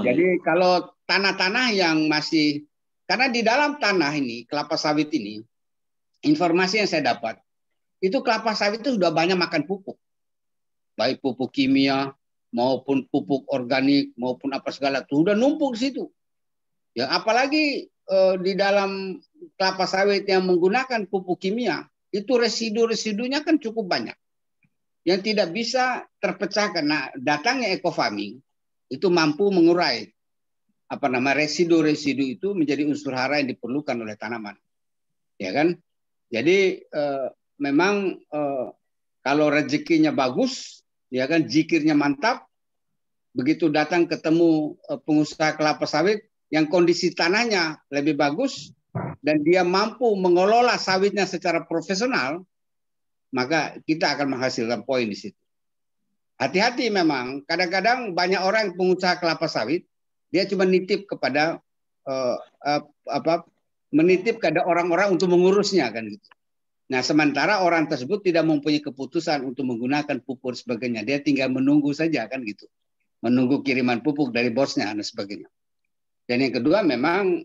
Jadi kalau tanah-tanah yang masih, karena di dalam tanah ini kelapa sawit ini, informasi yang saya dapat itu kelapa sawit itu sudah banyak makan pupuk, baik pupuk kimia maupun pupuk organik maupun apa segala itu udah numpuk di situ. Ya apalagi di dalam kelapa sawit yang menggunakan pupuk kimia itu residu-residunya kan cukup banyak yang tidak bisa terpecahkan. Nah, datangnya eco farming itu mampu mengurai residu-residu itu menjadi unsur hara yang diperlukan oleh tanaman. Ya kan? Jadi memang kalau rezekinya bagus, ya kan, zikirnya mantap, begitu datang ketemu pengusaha kelapa sawit yang kondisi tanahnya lebih bagus dan dia mampu mengelola sawitnya secara profesional, maka kita akan menghasilkan poin di situ. Hati-hati memang, kadang-kadang banyak orang pengusaha kelapa sawit, dia cuma nitip kepada orang-orang untuk mengurusnya kan gitu. Nah, sementara orang tersebut tidak mempunyai keputusan untuk menggunakan pupuk sebagainya. Dia tinggal menunggu saja kan gitu. Menunggu kiriman pupuk dari bosnya dan sebagainya. Dan yang kedua memang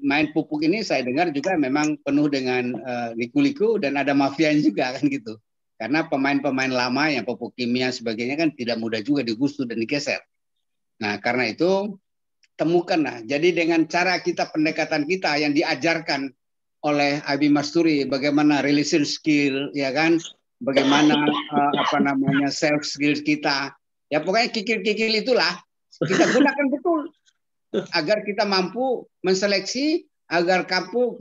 main pupuk ini saya dengar juga memang penuh dengan liku-liku dan ada mafianya juga kan gitu. Karena pemain-pemain lama yang pupuk kimia sebagainya kan tidak mudah juga digusur dan digeser. Nah, karena itu temukanlah. Jadi dengan cara kita, pendekatan kita yang diajarkan oleh Abi Masturi, bagaimana relation skill, ya kan, bagaimana self skill kita, ya pokoknya kikil-kikil itulah kita gunakan betul agar kita mampu menseleksi, agar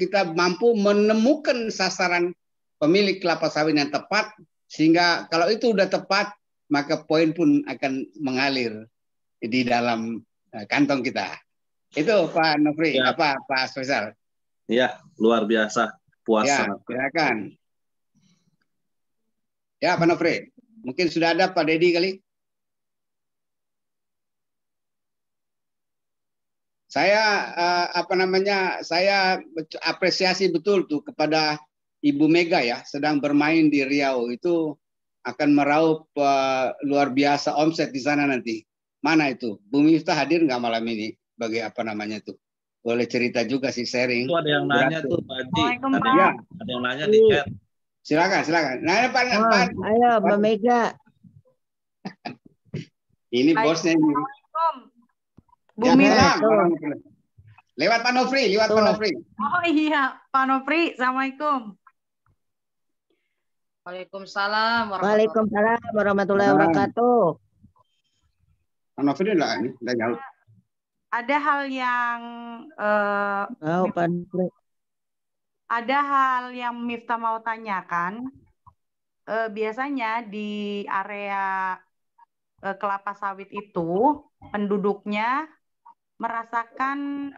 kita mampu menemukan sasaran pemilik kelapa sawit yang tepat, sehingga kalau itu udah tepat maka poin pun akan mengalir di dalam kantong kita. Itu Pak Nofri, ya. Pak Faisal. Iya, luar biasa. Puas ya, sangat. silakan. Ya, Pak Nofri. Mungkin sudah ada Pak Dedi kali. Saya saya apresiasi betul tuh kepada Ibu Mega ya, sedang bermain di Riau itu akan meraup luar biasa omset di sana nanti. Mana itu? Bu Miftah hadir nggak malam ini? Bagi tuh? Boleh cerita juga sih, sharing. Itu ada yang nanya tuh Pak Haji. Ada yang nanya di chat. Silakan. Nah, Pak. Ayo, Mbak Mega. Ini bosnya ini. Bu Mira. Lewat Pak Nofri, Oh iya, Pak Nofri, Assalamualaikum. Waalaikumsalam warahmatullahi wabarakatuh. Pak Nofri udah jauh. Ada hal yang Pak Nofri. Ada hal yang Miftah mau tanyakan. Biasanya di area kelapa sawit itu penduduknya merasakan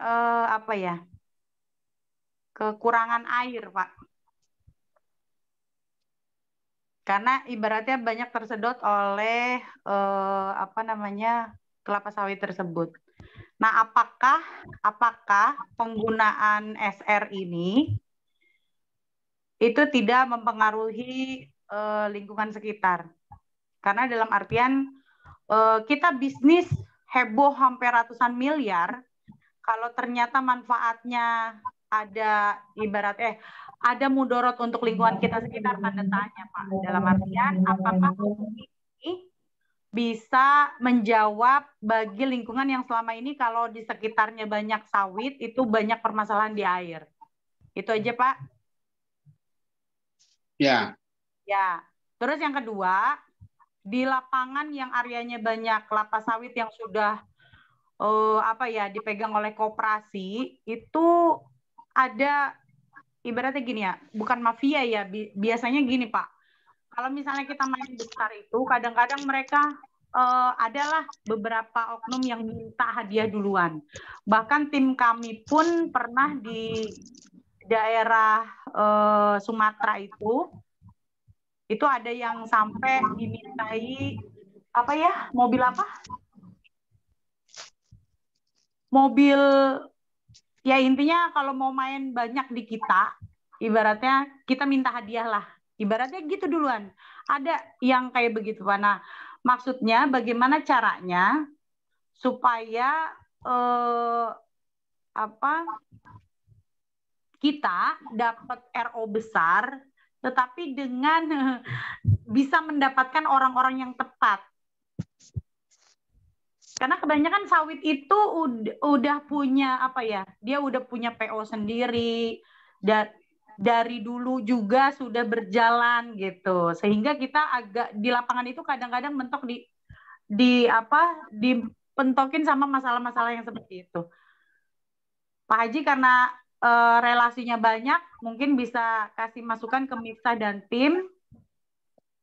kekurangan air, Pak. Karena ibaratnya banyak tersedot oleh kelapa sawit tersebut. Nah, apakah penggunaan SR ini itu tidak mempengaruhi lingkungan sekitar? Karena dalam artian kita bisnis heboh hampir ratusan miliar, kalau ternyata manfaatnya ada ada mudorot untuk lingkungan kita sekitar, tanda tanya, Pak. Dalam artian apakah ini bisa menjawab bagi lingkungan yang selama ini kalau di sekitarnya banyak sawit itu banyak permasalahan di air. Itu aja, Pak. Ya. Terus yang kedua, di lapangan yang areanya banyak kelapa sawit yang sudah dipegang oleh koperasi, itu ada ibaratnya gini ya, bukan mafia ya, biasanya gini Pak. Kalau misalnya kita main besar itu, kadang-kadang mereka adalah beberapa oknum yang minta hadiah duluan. Bahkan tim kami pun pernah di daerah Sumatera itu ada yang sampai dimintai mobil mobil, ya intinya kalau mau main banyak di kita, ibaratnya kita minta hadiah lah, ibaratnya gitu duluan. Ada yang kayak begitu, Pak. Nah, maksudnya bagaimana caranya supaya kita dapat RO besar, tetapi dengan bisa mendapatkan orang-orang yang tepat. Karena kebanyakan sawit itu udah punya dia udah punya PO sendiri, dan dari dulu juga sudah berjalan gitu. Sehingga kita agak di lapangan itu kadang-kadang mentok dipentokin sama masalah-masalah yang seperti itu. Pak Haji karena relasinya banyak, mungkin bisa kasih masukan ke Miftah dan tim.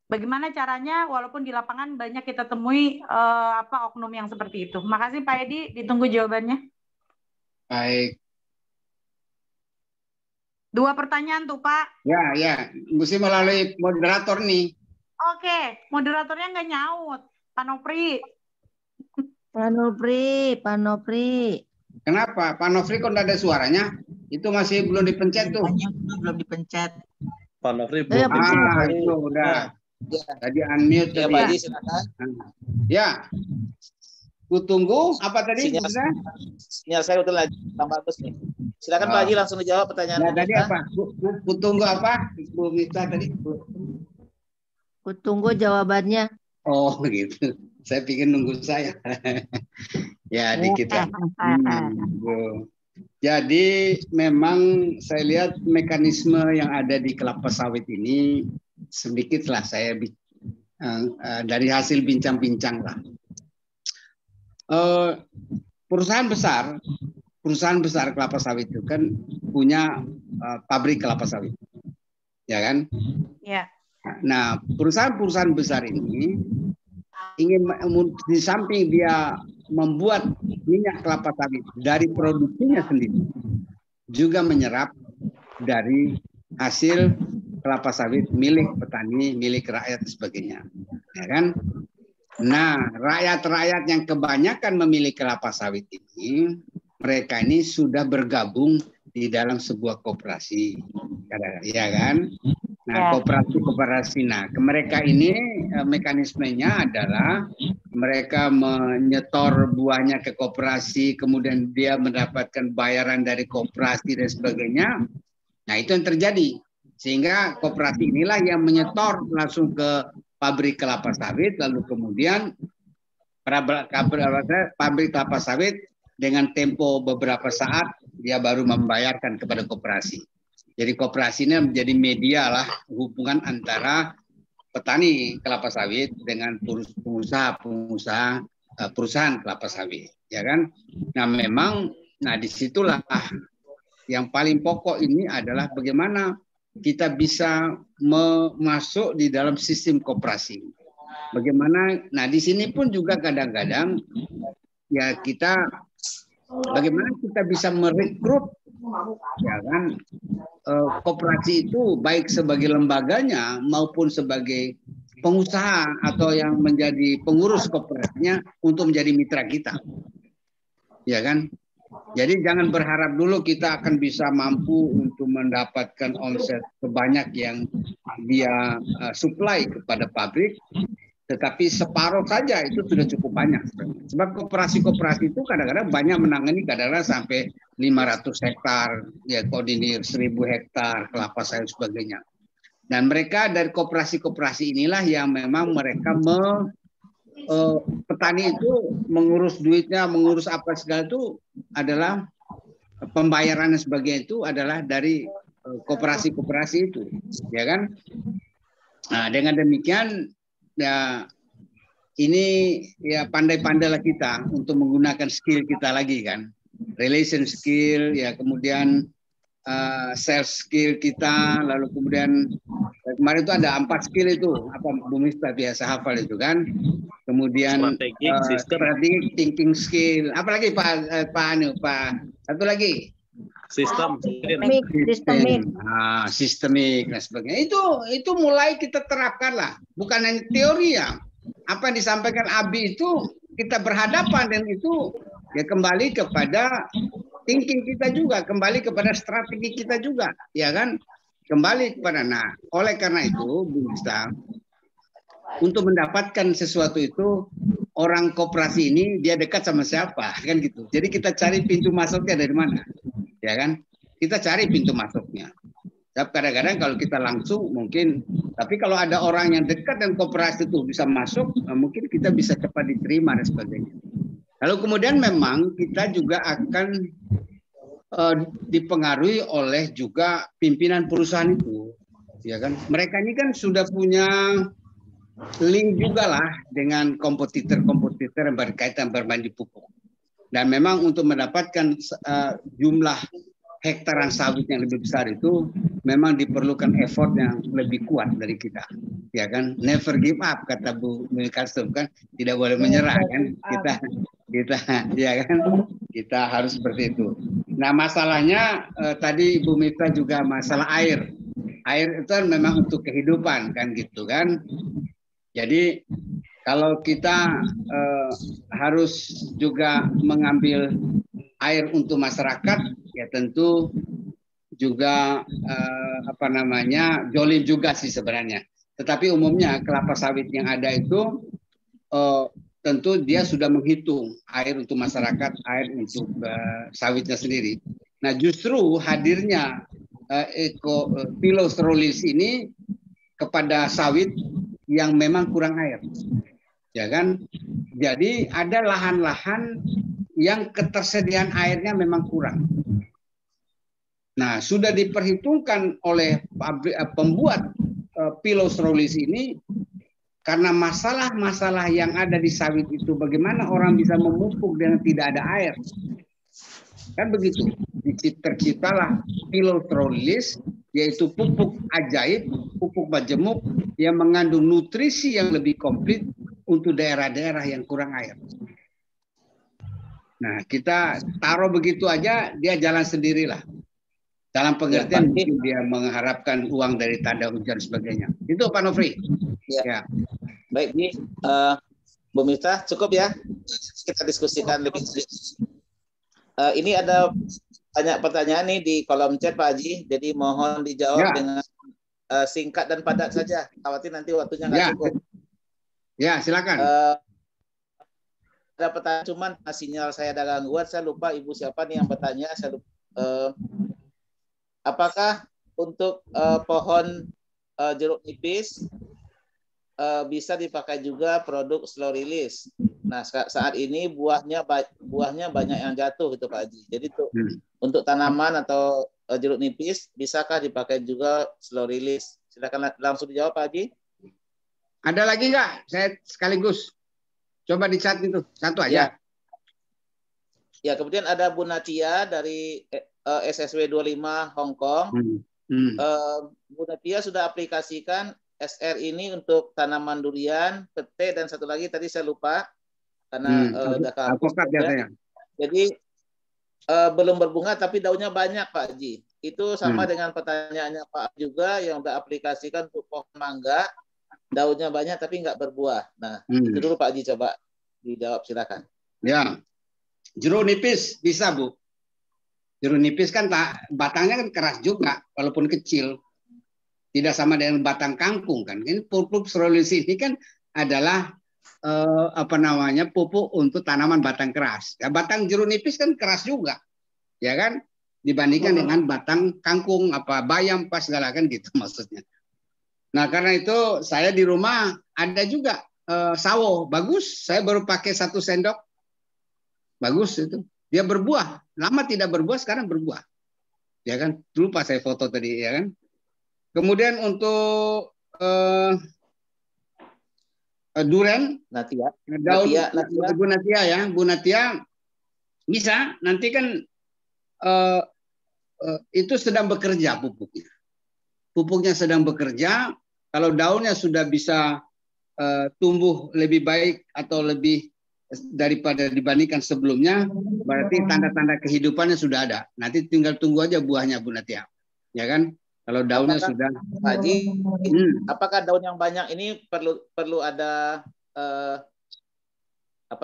Bagaimana caranya walaupun di lapangan banyak kita temui oknum yang seperti itu. Makasih Pak Edi, ditunggu jawabannya. Baik. 2 pertanyaan tuh Pak. Ya, mesti melalui moderator nih. Oke, moderatornya nggak nyaut, Pak Nofri. Pak Nofri. Kenapa? Pak Nofri kok nggak ada suaranya? Itu masih belum dipencet tuh. Belum dipencet. Pak Nofri belum. Itu udah. Tadi unmute. Ya, Pak Haji, silakan. Ya. Kutunggu apa tadi? Sinyal saya udah lagi tambah bagus nih. Silakan Pak Haji langsung dijawab pertanyaan. Tadi apa? Kutunggu apa? Bu Miftah tadi. Kutunggu jawabannya. Oh, gitu. Saya pikir nunggu saya. Ya, dikit lah. Jadi memang saya lihat mekanisme yang ada di kelapa sawit ini sedikitlah saya dari hasil bincang-bincang lah. Perusahaan besar kelapa sawit itu kan punya pabrik kelapa sawit, ya kan? Ya. Nah, perusahaan-perusahaan besar ini ingin di samping dia membuat minyak kelapa sawit dari produksinya sendiri, juga menyerap dari hasil kelapa sawit milik petani, milik rakyat dan sebagainya. Ya kan? Nah, rakyat-rakyat yang kebanyakan memiliki kelapa sawit ini, mereka ini sudah bergabung di dalam sebuah koperasi, ya kan? Nah, koperasi. Nah, mereka ini mekanismenya adalah mereka menyetor buahnya ke koperasi, kemudian dia mendapatkan bayaran dari koperasi dan sebagainya. Nah, itu yang terjadi. Sehingga koperasi inilah yang menyetor langsung ke pabrik kelapa sawit, lalu kemudian pabrik kelapa sawit dengan tempo beberapa saat dia baru membayarkan kepada koperasi. Jadi koperasi ini menjadi media lah hubungan antara petani kelapa sawit dengan perusahaan kelapa sawit, ya kan? Nah memang, disitulah yang paling pokok ini adalah bagaimana kita bisa masuk di dalam sistem koperasi. Bagaimana? Nah di sini pun juga kadang-kadang ya bagaimana kita bisa merekrut, ya kan, koperasi itu baik sebagai lembaganya maupun sebagai pengusaha atau yang menjadi pengurus koperasinya untuk menjadi mitra kita, ya kan. Jadi jangan berharap dulu kita akan bisa mampu untuk mendapatkan omset sebanyak yang dia supply kepada pabrik, tetapi separuh saja itu sudah cukup banyak. Sebab koperasi-koperasi itu kadang-kadang banyak menangani kadang-kadang sampai 500 hektar, ya koordinir 1000 hektar kelapa sawit sebagainya. Dan mereka dari koperasi-koperasi inilah yang memang mereka petani itu mengurus duitnya, mengurus apa segala itu adalah pembayaran dan sebagainya itu adalah dari koperasi-koperasi itu, ya kan? Nah, dengan demikian ya ini ya pandai-pandailah kita untuk menggunakan skill kita lagi kan, relation skill, ya kemudian sales skill kita, lalu kemudian kemarin itu ada 4 skill itu apa Bu Miftah biasa hafal itu kan, kemudian strategic thinking skill, apalagi Pak satu lagi sistemik dan sebagainya. Itu mulai kita terapkan lah, bukan hanya teori ya. Apa yang disampaikan Abi itu kita berhadapan dan itu ya kembali kepada thinking kita juga, kembali kepada strategi kita juga, ya kan? Kembali kepada oleh karena itu Bu Miftah, untuk mendapatkan sesuatu itu orang koperasi ini dia dekat sama siapa kan gitu. Jadi kita cari pintu masuknya dari mana, ya kan? Kita cari pintu masuknya. Tapi kadang-kadang kalau kita langsung mungkin, tapi kalau ada orang yang dekat dan koperasi itu bisa masuk, mungkin kita bisa cepat diterima dan sebagainya. Lalu kemudian memang kita juga akan dipengaruhi oleh juga pimpinan perusahaan itu, ya kan? Mereka ini kan sudah punya link juga lah dengan kompetitor-kompetitor yang berkaitan bermain di pupuk. Dan memang untuk mendapatkan jumlah hektaran sawit yang lebih besar itu memang diperlukan effort yang lebih kuat dari kita, ya kan? Never give up kata Bu Milkarsum kan, tidak boleh menyerah kan? Kita ya kan? Kita harus seperti itu. Nah masalahnya tadi Bu Mita juga masalah air. Air itu kan memang untuk kehidupan kan gitu kan. Jadi kalau kita harus juga mengambil air untuk masyarakat, ya tentu juga jolim juga sih sebenarnya. Tetapi umumnya kelapa sawit yang ada itu tentu dia sudah menghitung air untuk masyarakat, air untuk sawitnya sendiri. Nah justru hadirnya pilostrolisis ini kepada sawit yang memang kurang air, ya kan? Jadi ada lahan-lahan yang ketersediaan airnya memang kurang. Nah sudah diperhitungkan oleh pembuat pilostrolisis ini. Karena masalah-masalah yang ada di sawit itu bagaimana orang bisa memupuk dengan tidak ada air. Kan begitu. Terciptalah pilostrolisis, yaitu pupuk ajaib, pupuk majemuk yang mengandung nutrisi yang lebih komplit untuk daerah-daerah yang kurang air. Nah, kita taruh begitu aja dia jalan sendirilah. Dalam pengertian mungkin dia mengharapkan uang dari tanda hujan sebagainya. Itu Pak Nofri. Ya. Baik, ini Bu Miftah, cukup ya? Kita diskusikan lebih lanjut. Ini ada banyak pertanyaan nih di kolom chat Pak Haji, jadi mohon dijawab dengan singkat dan padat saja. Khawatir nanti waktunya nggak cukup. Ya, silakan. Ada pertanyaan, cuman sinyal saya ada gangguan, saya lupa ibu siapa nih yang bertanya. Saya lupa, apakah untuk pohon jeruk nipis bisa dipakai juga produk slow release? Nah, saat ini buahnya banyak yang jatuh gitu Pak Haji. Jadi untuk tanaman atau jeruk nipis, bisakah dipakai juga slow release? Silakan langsung dijawab Pak Haji. Ada lagi nggak? Saya sekaligus. Coba di chat itu, satu aja. Ya, kemudian ada Bu Natia dari SSW 25 Hong Kong. Bu Natia sudah aplikasikan SR ini untuk tanaman durian, pete, dan satu lagi tadi saya lupa karena udah kehapus. Jadi belum berbunga tapi daunnya banyak Pak Haji. Itu sama dengan pertanyaannya Pak juga yang udah aplikasikan untuk pohon mangga. Daunnya banyak tapi nggak berbuah. Nah, itu dulu Pak Haji, coba dijawab silakan. Ya, jeruk nipis bisa Bu. Jeruk nipis kan batangnya kan keras juga, walaupun kecil. Tidak sama dengan batang kangkung kan. Ini pupuk slow release ini kan adalah pupuk untuk tanaman batang keras. Ya, batang jeruk nipis kan keras juga, ya kan? Dibandingkan dengan batang kangkung, bayam, segala kan gitu maksudnya. Nah, karena itu saya di rumah ada juga sawo, bagus. Saya baru pakai 1 sendok, bagus itu. Dia berbuah, lama tidak berbuah, sekarang berbuah. Ya kan? Dulu pas saya foto tadi, ya kan? Kemudian untuk durian, Bu Natia bisa. Nanti kan itu sedang bekerja pupuknya. Pupuknya sedang bekerja. Kalau daunnya sudah bisa tumbuh lebih baik atau lebih daripada dibandingkan sebelumnya, berarti tanda-tanda kehidupannya sudah ada. Nanti tinggal tunggu aja buahnya Bu Natia, ya kan? Kalau daunnya sudah. Pak Haji, apakah daun yang banyak ini perlu ada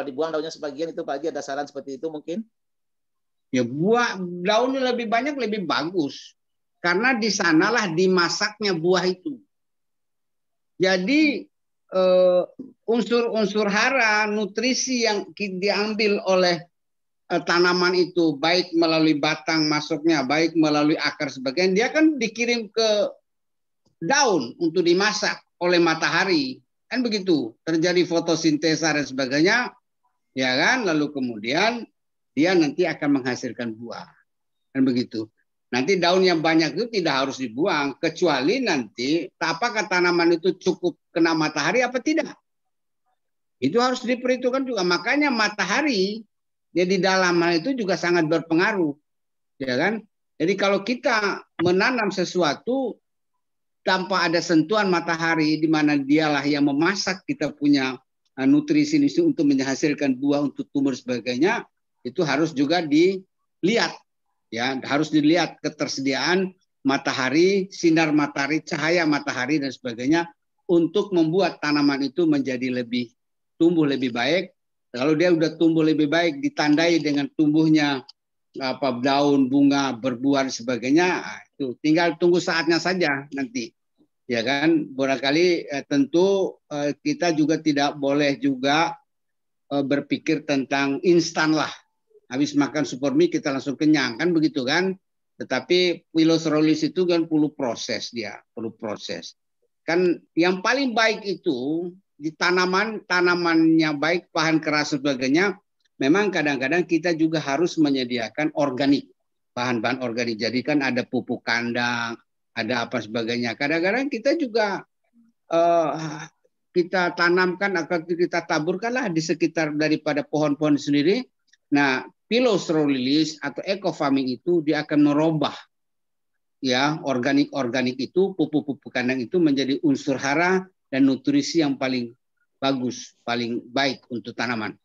dibuang daunnya sebagian itu Pak Haji? Ada saran seperti itu mungkin? Ya, daunnya lebih banyak lebih bagus. Karena di sanalah dimasaknya buah itu. Jadi unsur-unsur hara, nutrisi yang diambil oleh tanaman itu, baik melalui batang masuknya, baik melalui akar sebagian, dia kan dikirim ke daun untuk dimasak oleh matahari. Kan begitu, terjadi fotosintesa dan sebagainya, ya kan? Lalu kemudian dia nanti akan menghasilkan buah. Kan begitu. Nanti daun yang banyak itu tidak harus dibuang, kecuali nanti apakah tanaman itu cukup kena matahari apa tidak. Itu harus diperhitungkan juga. Makanya matahari dia di dalam hal itu juga sangat berpengaruh, ya kan? Jadi kalau kita menanam sesuatu tanpa ada sentuhan matahari, di mana dialah yang memasak kita punya nutrisi untuk menghasilkan buah untuk tumbuh sebagainya, itu harus juga dilihat. Ya, harus dilihat ketersediaan matahari, sinar matahari, cahaya matahari dan sebagainya untuk membuat tanaman itu menjadi tumbuh lebih baik. Kalau dia udah tumbuh lebih baik, ditandai dengan tumbuhnya daun, bunga, berbuah dan sebagainya, itu tinggal tunggu saatnya saja nanti. Ya kan, barangkali tentu kita juga tidak boleh juga berpikir tentang instan lah. Habis makan supermie kita langsung kenyang, kan begitu kan? Tetapi piloserolis itu kan perlu proses dia, perlu proses. Kan yang paling baik itu di tanamannya baik, bahan keras sebagainya, memang kadang-kadang kita juga harus menyediakan organik, bahan-bahan organik. Jadi kan ada pupuk kandang, ada apa sebagainya. Kadang-kadang kita juga kita tanamkan atau kita taburkanlah di sekitar daripada pohon-pohon sendiri. Nah, piloserolis atau eco farming itu dia akan merubah ya organik itu, pupuk-pupuk kandang itu menjadi unsur hara dan nutrisi yang paling bagus, paling baik untuk tanaman.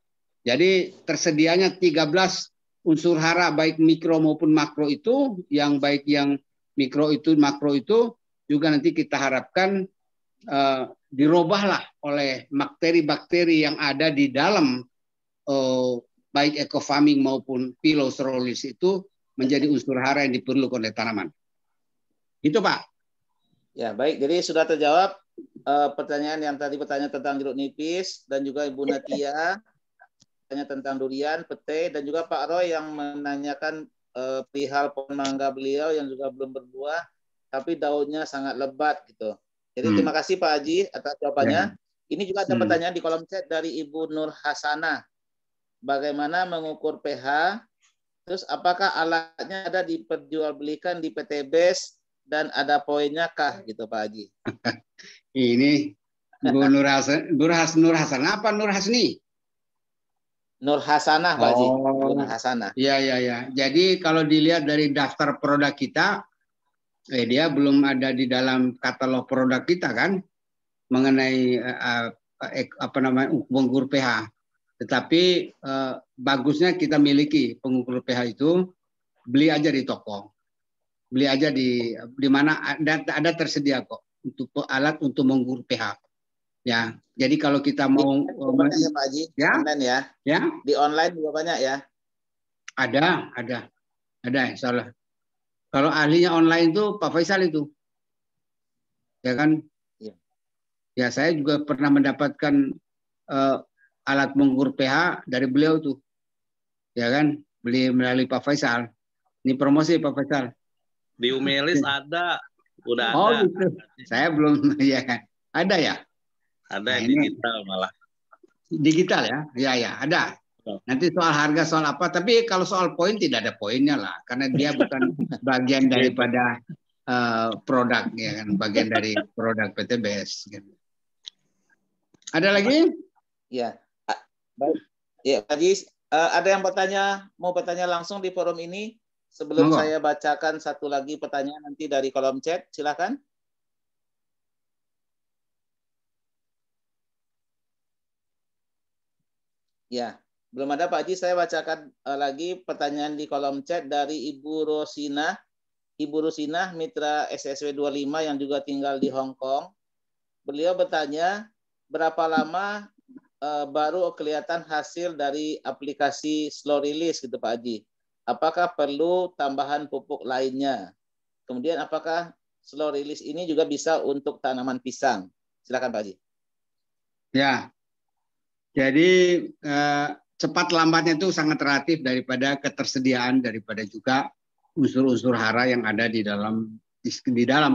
Jadi tersedianya 13 unsur hara baik mikro maupun makro itu, yang baik yang mikro itu, makro itu juga nanti kita harapkan dirubahlah oleh bakteri-bakteri yang ada di dalam baik eco farming maupun piloserolis itu menjadi unsur hara yang diperlukan oleh tanaman. Itu Pak. Ya baik, jadi sudah terjawab pertanyaan yang tadi bertanya tentang jeruk nipis dan juga Ibu Natia tanya tentang durian, pete, dan juga Pak Roy yang menanyakan perihal pohon mangga beliau yang juga belum berbuah, tapi daunnya sangat lebat gitu. Jadi terima kasih Pak Haji atas jawabannya. Ini juga ada pertanyaan di kolom chat dari Ibu Nur Hasanah. Bagaimana mengukur pH? Terus apakah alatnya ada diperjualbelikan di PTBes dan ada poinnya kah gitu Pak Haji? Ini Bu Nur Hasanah apa Nur Hasni? Nur Hasanah, Pak Haji. Nur Hasanah. Iya. Jadi kalau dilihat dari daftar produk kita, dia belum ada di dalam katalog produk kita kan, mengenai pengukur pH. Tetapi bagusnya kita miliki pengukur pH itu, beli aja di toko, beli aja di mana ada tersedia kok untuk alat untuk mengukur pH. Ya, jadi kalau kita mau banyak, Pak Haji, ya, online ya. Ya. Di online juga banyak ya. Ada, insya Allah. Kalau ahlinya online itu Pak Faisal itu, ya kan? Ya, saya juga pernah mendapatkan alat mengukur pH dari beliau tuh, ya kan? Beli melalui Pak Faisal. Ini promosi Pak Faisal. Di Umelis ada, udah ada. Oh gitu. Saya belum, ya kan? Ada ya? Ada digital malah. Digital ya? Ya ada. Nanti soal harga, soal apa, tapi kalau soal poin tidak ada poinnya lah, karena dia bukan bagian daripada produk, ya kan, bagian dari produk PTBes. Gitu. Ada lagi? Ya, baik. Ya, Pak Haji, ada yang mau bertanya langsung di forum ini sebelum saya bacakan satu lagi pertanyaan nanti dari kolom chat, silakan. Ya. Belum ada Pak Haji, saya bacakan lagi pertanyaan di kolom chat dari Ibu Rosina. Ibu Rosina, mitra SSW 25 yang juga tinggal di Hong Kong. Beliau bertanya, berapa lama baru kelihatan hasil dari aplikasi slow release gitu Pak Haji? Apakah perlu tambahan pupuk lainnya? Kemudian apakah slow release ini juga bisa untuk tanaman pisang? Silakan Pak Haji. Ya, jadi cepat lambatnya itu sangat relatif daripada ketersediaan daripada juga unsur-unsur hara yang ada di dalam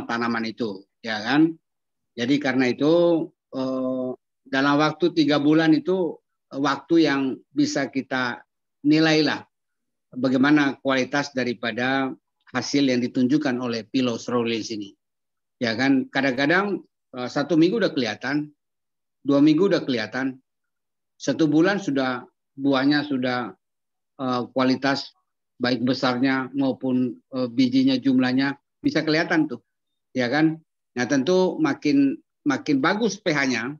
tanaman itu, ya kan? Jadi karena itu dalam waktu 3 bulan itu waktu yang bisa kita nilai lah bagaimana kualitas daripada hasil yang ditunjukkan oleh piloserolis ini, ya kan? Kadang-kadang 1 minggu udah kelihatan, 2 minggu udah kelihatan, 1 bulan sudah buahnya sudah kualitas baik besarnya maupun bijinya jumlahnya bisa kelihatan tuh, ya kan? Nah tentu makin bagus pH-nya,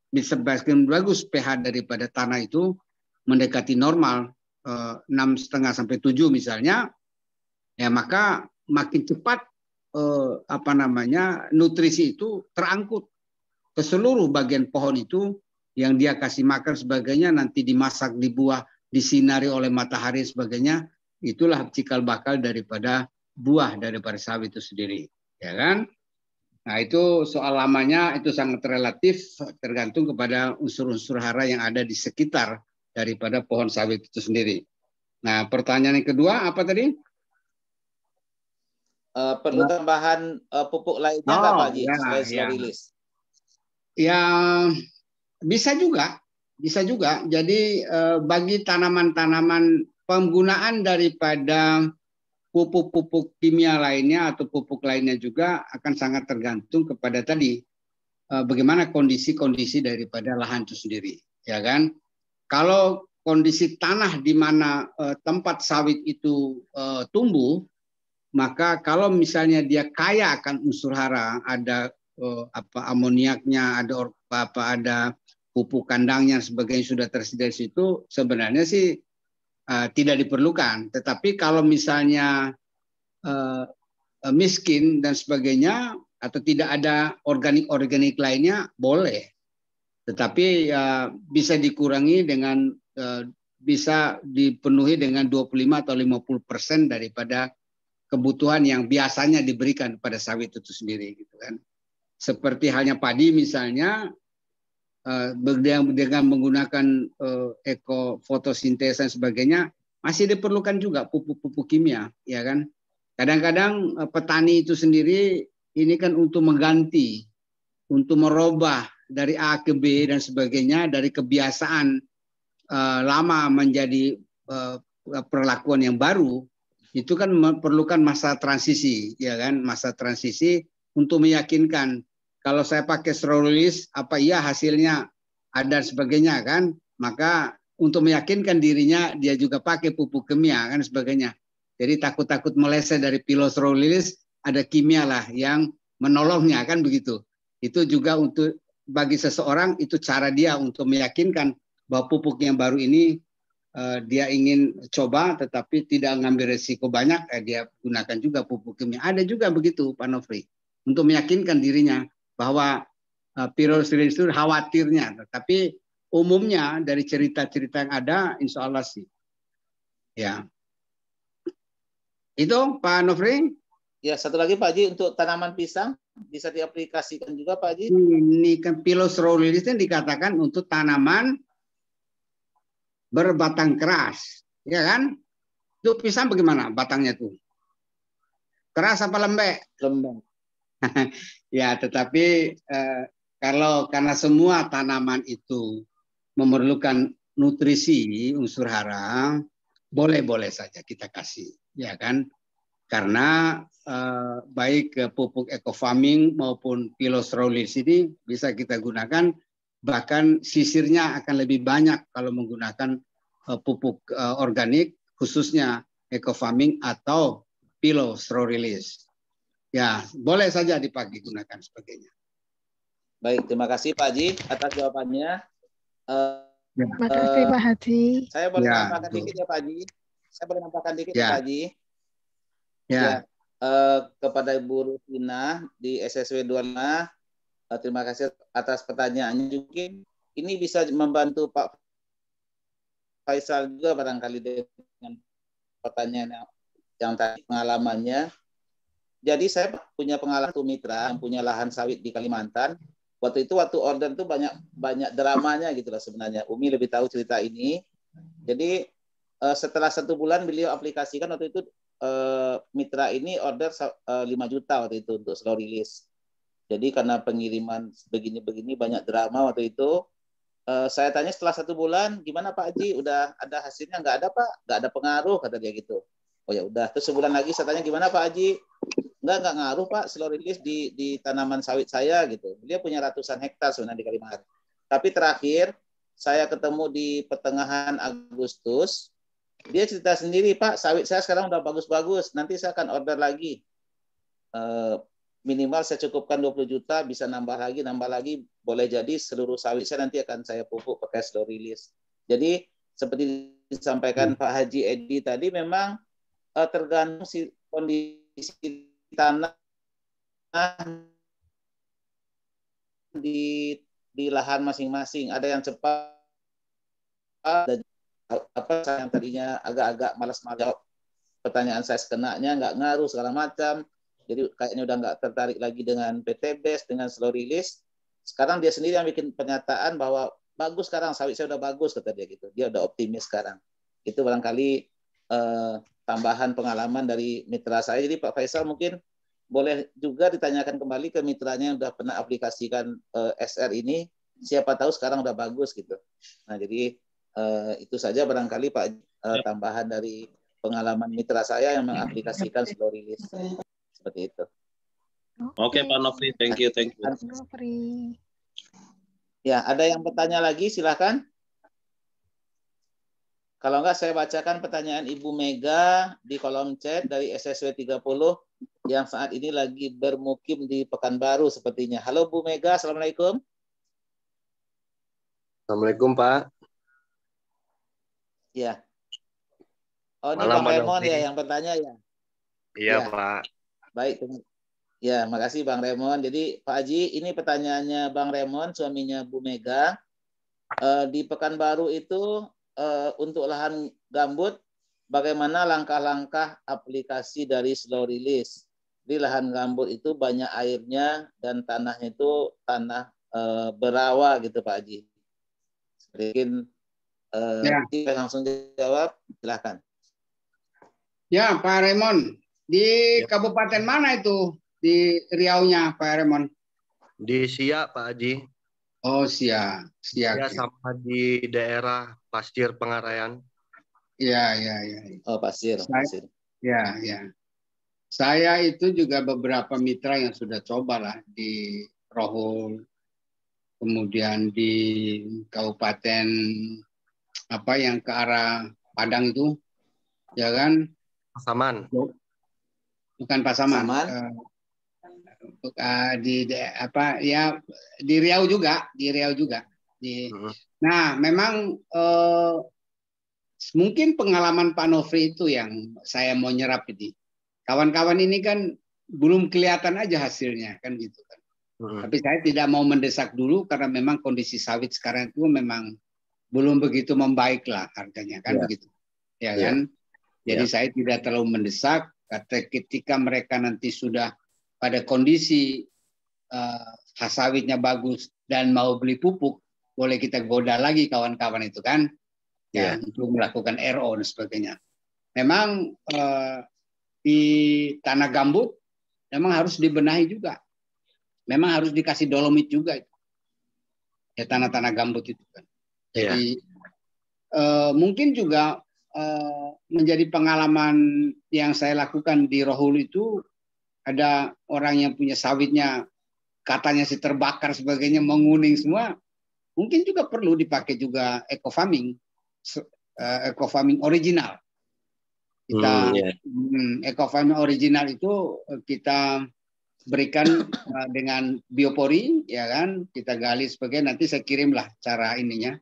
bisa makin bagus pH daripada tanah itu mendekati normal 6,5 sampai 7 misalnya, ya maka makin cepat nutrisi itu terangkut ke seluruh bagian pohon itu. Yang dia kasih makan sebagainya, nanti dimasak, dibuah, disinari oleh matahari sebagainya, itulah cikal bakal daripada buah daripada sawit itu sendiri, ya kan? Nah itu soal lamanya itu sangat relatif, tergantung kepada unsur-unsur hara yang ada di sekitar daripada pohon sawit itu sendiri. Nah pertanyaan yang kedua apa tadi? Perlu tambahan pupuk lainnya nggak Pak Haji supaya slow release? Ya. Bisa juga. Jadi bagi tanaman-tanaman penggunaan daripada pupuk-pupuk kimia lainnya atau pupuk lainnya juga akan sangat tergantung kepada tadi bagaimana kondisi-kondisi daripada lahan itu sendiri, ya kan? Kalau kondisi tanah di mana tempat sawit itu tumbuh, maka kalau misalnya dia kaya akan unsur hara, ada amoniaknya, ada pupuk kandangnya sebagainya sudah tersedia di situ, sebenarnya sih tidak diperlukan. Tetapi kalau misalnya miskin dan sebagainya atau tidak ada organik lainnya boleh. Tetapi bisa dikurangi dengan bisa dipenuhi dengan 25 atau 50% daripada kebutuhan yang biasanya diberikan pada sawit itu sendiri gitu kan. Seperti halnya padi misalnya dengan menggunakan ekofotosintesa dan sebagainya masih diperlukan juga pupuk-pupuk kimia ya kan. Kadang-kadang petani itu sendiri ini kan untuk mengganti, untuk merubah dari A ke B dan sebagainya dari kebiasaan lama menjadi perlakuan yang baru, itu kan memerlukan masa transisi, ya kan, masa transisi untuk meyakinkan kalau saya pakai slow release apa iya hasilnya ada sebagainya kan, maka untuk meyakinkan dirinya dia juga pakai pupuk kimia kan sebagainya. Jadi takut-takut meleset dari pilot slow release ada kimia lah yang menolongnya kan begitu. Itu juga untuk bagi seseorang itu cara dia untuk meyakinkan bahwa pupuk yang baru ini dia ingin coba tetapi tidak mengambil resiko banyak, dia gunakan juga pupuk kimia. Ada juga begitu Pak Nofri untuk meyakinkan dirinya bahwa pirosilin itu khawatirnya, tetapi umumnya dari cerita-cerita yang ada insya Allah sih ya. Itu Pak Nofri. Ya, satu lagi Pak Haji untuk tanaman pisang bisa diaplikasikan juga Pak Haji. Ini kan pilostrolilisnya dikatakan untuk tanaman berbatang keras, ya kan? Itu pisang bagaimana batangnya tuh? Keras apa lembek? Lembek. Ya, tetapi karena semua tanaman itu memerlukan nutrisi unsur hara, boleh-boleh saja kita kasih, ya kan? Karena baik pupuk eco farming maupun pilostrolilis ini bisa kita gunakan, bahkan sisirnya akan lebih banyak kalau menggunakan pupuk organik khususnya eco farming atau pilostrolilis. Ya, boleh saja dipakai gunakan sebagainya. Baik, terima kasih Pak Haji atas jawabannya. Terima kasih Pak Haji. Saya boleh menambahkan dikit ya Pak Haji. Saya boleh menambahkan dikit ya Pak Haji. Ya, kepada Ibu Rutina di SSW 25, terima kasih atas pertanyaannya. Mungkin ini bisa membantu Pak Faisal juga barangkali dengan pertanyaan yang tadi pengalamannya. Jadi saya punya pengalaman mitra yang punya lahan sawit di Kalimantan. Waktu order itu banyak dramanya gitu lah sebenarnya. Umi lebih tahu cerita ini. Jadi setelah 1 bulan beliau aplikasikan waktu itu mitra ini order 5 juta waktu itu untuk slow release. Jadi karena pengiriman begini-begini banyak drama waktu itu, saya tanya setelah 1 bulan, gimana Pak Haji? Udah ada hasilnya? Nggak ada Pak, nggak ada pengaruh kata dia gitu. Oh ya udah. Terus sebulan lagi saya tanya gimana Pak Haji? Nggak ngaruh Pak slow release di tanaman sawit saya gitu. Beliau punya ratusan hektar sebenarnya di Kalimantan. Tapi terakhir saya ketemu di pertengahan Agustus. Dia cerita sendiri, Pak, sawit saya sekarang udah bagus-bagus. Nanti saya akan order lagi. Minimal saya cukupkan 20 juta, bisa nambah lagi. Boleh jadi seluruh sawit saya nanti akan saya pupuk pakai slow release. Jadi seperti disampaikan Pak Haji Edi tadi, memang tergantung kondisi tanah di lahan masing-masing. Ada yang cepat, dan yang tadinya agak-agak malas jawab pertanyaan saya sekenanya, nggak ngaruh segala macam, jadi kayaknya udah nggak tertarik lagi dengan PTBS, dengan slow release. Sekarang dia sendiri yang bikin pernyataan bahwa bagus sekarang, sawit saya udah bagus, kata dia gitu. Dia udah optimis sekarang. Itu barangkali tambahan pengalaman dari mitra saya. Jadi Pak Faisal mungkin boleh juga ditanyakan kembali ke mitranya yang udah pernah aplikasikan SR ini, siapa tahu sekarang udah bagus gitu. Nah jadi itu saja barangkali Pak tambahan dari pengalaman mitra saya yang mengaplikasikan slow release seperti itu. Oke Pak Nofri, thank you. Ya, ada yang bertanya lagi silakan. Kalau enggak saya bacakan pertanyaan Ibu Mega di kolom chat dari SSW 30 yang saat ini lagi bermukim di Pekanbaru sepertinya. Halo Bu Mega, Assalamualaikum. Assalamualaikum Pak. Ya. Oh, ini Malam, Bang Pak Raymond Nopri. ya yang bertanya ya. Iya, Ya, Pak. baik. Ya, makasih Bang Raymond. Jadi Pak Haji, ini pertanyaannya Bang Raymond, suaminya Bu Mega. Di Pekanbaru itu untuk lahan gambut, bagaimana langkah-langkah aplikasi dari slow release? Di lahan gambut itu banyak airnya dan tanahnya itu tanah berawa gitu Pak Haji. Mungkin kita langsung jawab, silakan. Ya, Pak Raymond, di kabupaten mana itu di Riau-nya, Pak Raymond? Di Siak, Pak Haji. Oh, Siak. Ya, sama di daerah Pasir Pengarayan. Iya. Oh, Pasir. Ya. Saya itu juga beberapa mitra yang sudah coba lah di Rohul, kemudian di kabupaten apa yang ke arah Padang itu, ya kan? Pasaman. Bukan Pasaman. Di Riau juga. Nah, memang mungkin pengalaman Pak Nofri itu yang saya mau nyerap ini. Kawan-kawan ini kan belum kelihatan aja hasilnya kan gitu kan. Tapi saya tidak mau mendesak dulu karena memang kondisi sawit sekarang itu memang belum begitu membaik lah harganya kan begitu. Ya kan? Jadi saya tidak terlalu mendesak. Ketika mereka nanti sudah pada kondisi sawitnya bagus dan mau beli pupuk, boleh kita goda lagi kawan-kawan itu kan, untuk melakukan RO dan sebagainya. Memang di tanah gambut memang harus dibenahi juga, memang harus dikasih dolomit juga itu. Ya tanah-tanah gambut itu kan. Jadi mungkin juga menjadi pengalaman yang saya lakukan di Rohul itu, ada orang yang punya sawitnya katanya sih terbakar sebagainya, menguning semua, mungkin juga perlu dipakai juga eco farming original. Kita eco farming original itu kita berikan dengan biopori, ya kan, kita gali sebagainya. Nanti saya kirimlah cara ininya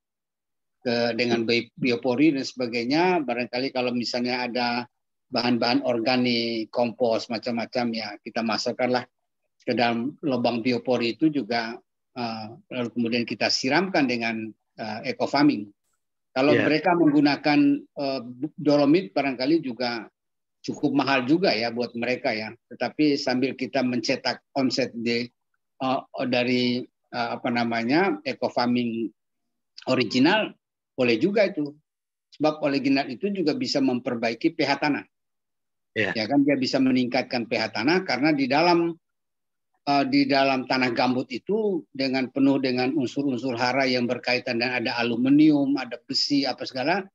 dengan biopori dan sebagainya. Barangkali kalau misalnya ada bahan-bahan organik, kompos macam-macam, ya kita masukkanlah ke dalam lubang biopori itu juga, lalu kemudian kita siramkan dengan eco farming. Kalau mereka menggunakan dolomit barangkali juga cukup mahal juga ya buat mereka ya. Tetapi sambil kita mencetak omset dari eco farming original, boleh juga itu. Sebab original itu juga bisa memperbaiki pH tanah. Ya kan, dia bisa meningkatkan pH tanah karena di dalam tanah gambut itu penuh dengan unsur-unsur hara yang berkaitan, dan ada aluminium, ada besi, apa segala.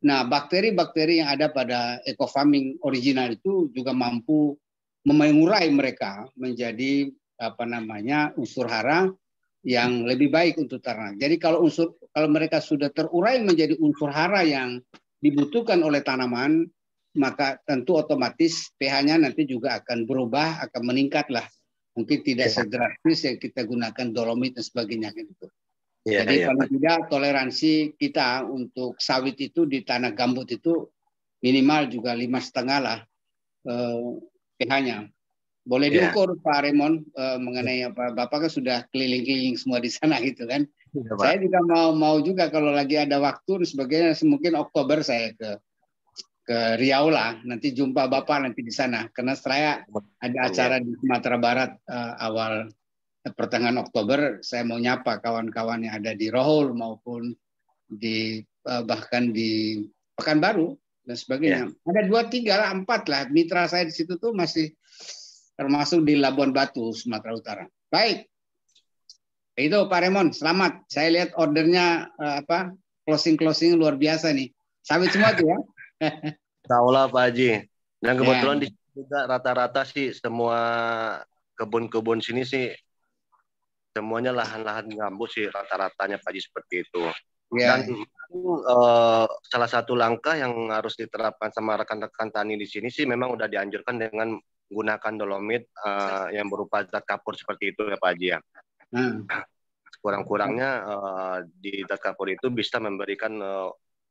Nah, bakteri-bakteri yang ada pada eco farming original itu juga mampu mengurai mereka menjadi unsur hara yang lebih baik untuk ternak. Jadi kalau mereka sudah terurai menjadi unsur hara yang dibutuhkan oleh tanaman, maka tentu otomatis pH-nya nanti juga akan berubah, akan meningkatlah. Mungkin tidak sedrastis yang kita gunakan dolomit dan sebagainya gitu. Jadi paling tidak toleransi kita untuk sawit itu di tanah gambut itu minimal juga 5,5 lah pH-nya. Boleh diukur Pak Raymond mengenai apa, Bapak kan sudah keliling-keliling semua di sana gitu kan. Saya juga mau juga kalau lagi ada waktu dan sebagainya, mungkin Oktober saya ke Riau lah, nanti jumpa Bapak nanti di sana, karena saya ada acara di Sumatera Barat awal pertengahan Oktober. Saya mau nyapa kawan-kawan yang ada di Rohul maupun bahkan di Pekanbaru dan sebagainya. Ada 2, 3 lah, 4 lah mitra saya di situ tuh, masih termasuk di Labuan Batu, Sumatera Utara. Baik, itu Pak Raymond, selamat. Saya lihat ordernya closing luar biasa nih, sawit semua tuh ya. Tahulah Pak Haji. Dan kebetulan di sini juga rata-rata sih semua kebun-kebun sini sih semuanya lahan-lahan gambut sih rata-ratanya Pak Haji, seperti itu. Dan salah satu langkah yang harus diterapkan sama rekan-rekan tani di sini sih memang udah dianjurkan dengan menggunakan dolomit yang berupa zat kapur seperti itu ya Pak Haji ya. Kurang-kurangnya di zat kapur itu bisa memberikan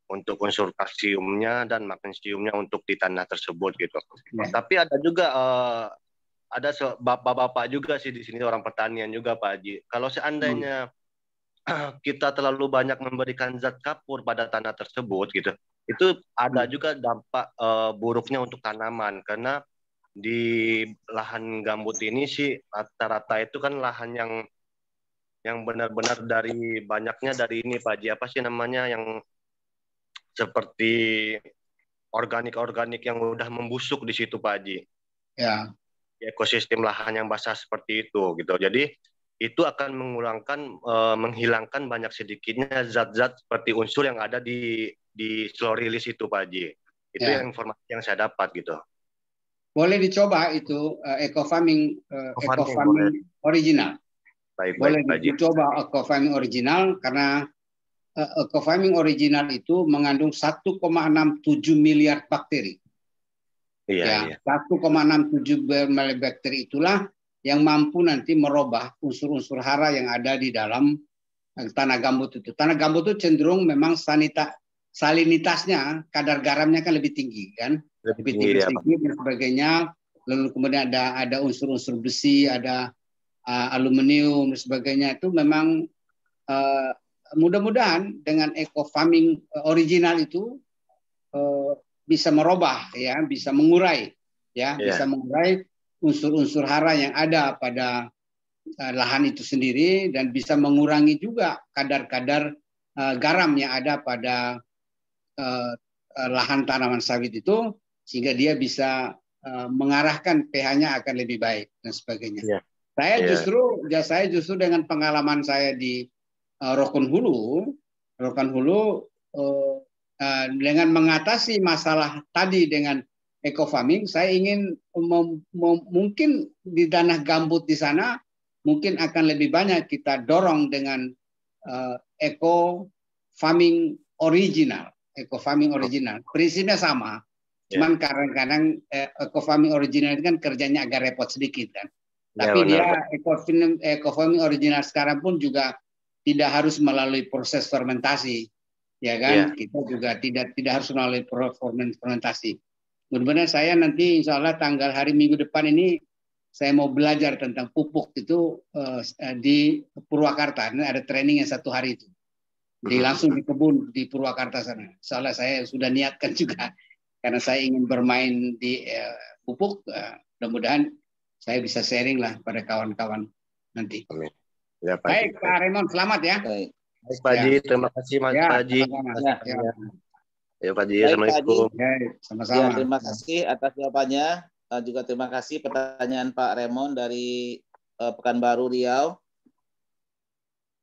untuk unsur kalsiumnya dan magnesiumnya untuk di tanah tersebut gitu. Tapi ada juga ada bapak-bapak juga sih di sini orang pertanian juga Pak Haji. Kalau seandainya kita terlalu banyak memberikan zat kapur pada tanah tersebut gitu, itu ada juga dampak buruknya untuk tanaman karena di lahan gambut ini sih rata-rata itu kan lahan yang benar-benar dari banyaknya dari ini Pak Haji, apa sih namanya yang seperti organik yang udah membusuk di situ Pak Haji. Ya. Ekosistem lahan yang basah seperti itu gitu. Jadi itu akan menghilangkan banyak sedikitnya zat-zat seperti unsur yang ada di slow release itu Pak Haji. Itu yang informasi yang saya dapat gitu. Boleh dicoba itu eco farming original. Boleh dicoba eco farming original karena eco farming original itu mengandung 1,67 miliar bakteri. Iya. 1,67 miliar bakteri itulah yang mampu nanti merubah unsur-unsur hara yang ada di dalam tanah gambut itu. Tanah gambut itu cenderung memang salinitasnya, kadar garamnya kan lebih tinggi kan, lebih tinggi sedikit dan sebagainya. Lalu kemudian ada unsur-unsur besi, ada aluminium dan sebagainya. Itu memang mudah-mudahan dengan eco farming original itu bisa merubah ya, bisa mengurai ya, bisa mengurai unsur-unsur hara yang ada pada lahan itu sendiri dan bisa mengurangi juga kadar-kadar garam yang ada pada lahan tanaman sawit itu sehingga dia bisa mengarahkan pH-nya akan lebih baik dan sebagainya. Saya justru dengan pengalaman saya di Rokan Hulu dengan mengatasi masalah tadi dengan eco farming, saya ingin mungkin di tanah gambut di sana mungkin akan lebih banyak kita dorong dengan eco farming original. Eco farming original, prinsipnya sama, cuman kadang-kadang eco farming original itu kan kerjanya agak repot sedikit kan. Tapi dia eco farming original sekarang pun juga tidak harus melalui proses fermentasi. Ya kan, kita juga tidak harus melalui fermentasi. Mudah-mudahan saya nanti insya Allah hari Minggu depan ini saya mau belajar tentang pupuk itu di Purwakarta. Ini ada training yang 1 hari itu. Langsung di kebun di Purwakarta sana. Insya Allah saya sudah niatkan juga karena saya ingin bermain di pupuk. Mudah-mudahan saya bisa sharing lah pada kawan-kawan nanti. Ya, Pak Baik Pak Raymond, selamat ya. Baik Pak Haji, terima kasih Mas Pak Haji. Ya Pak Haji, Assalamualaikum. Sama-sama. Ya, terima kasih atas jawabannya. Juga terima kasih pertanyaan Pak Raymond dari Pekanbaru Riau.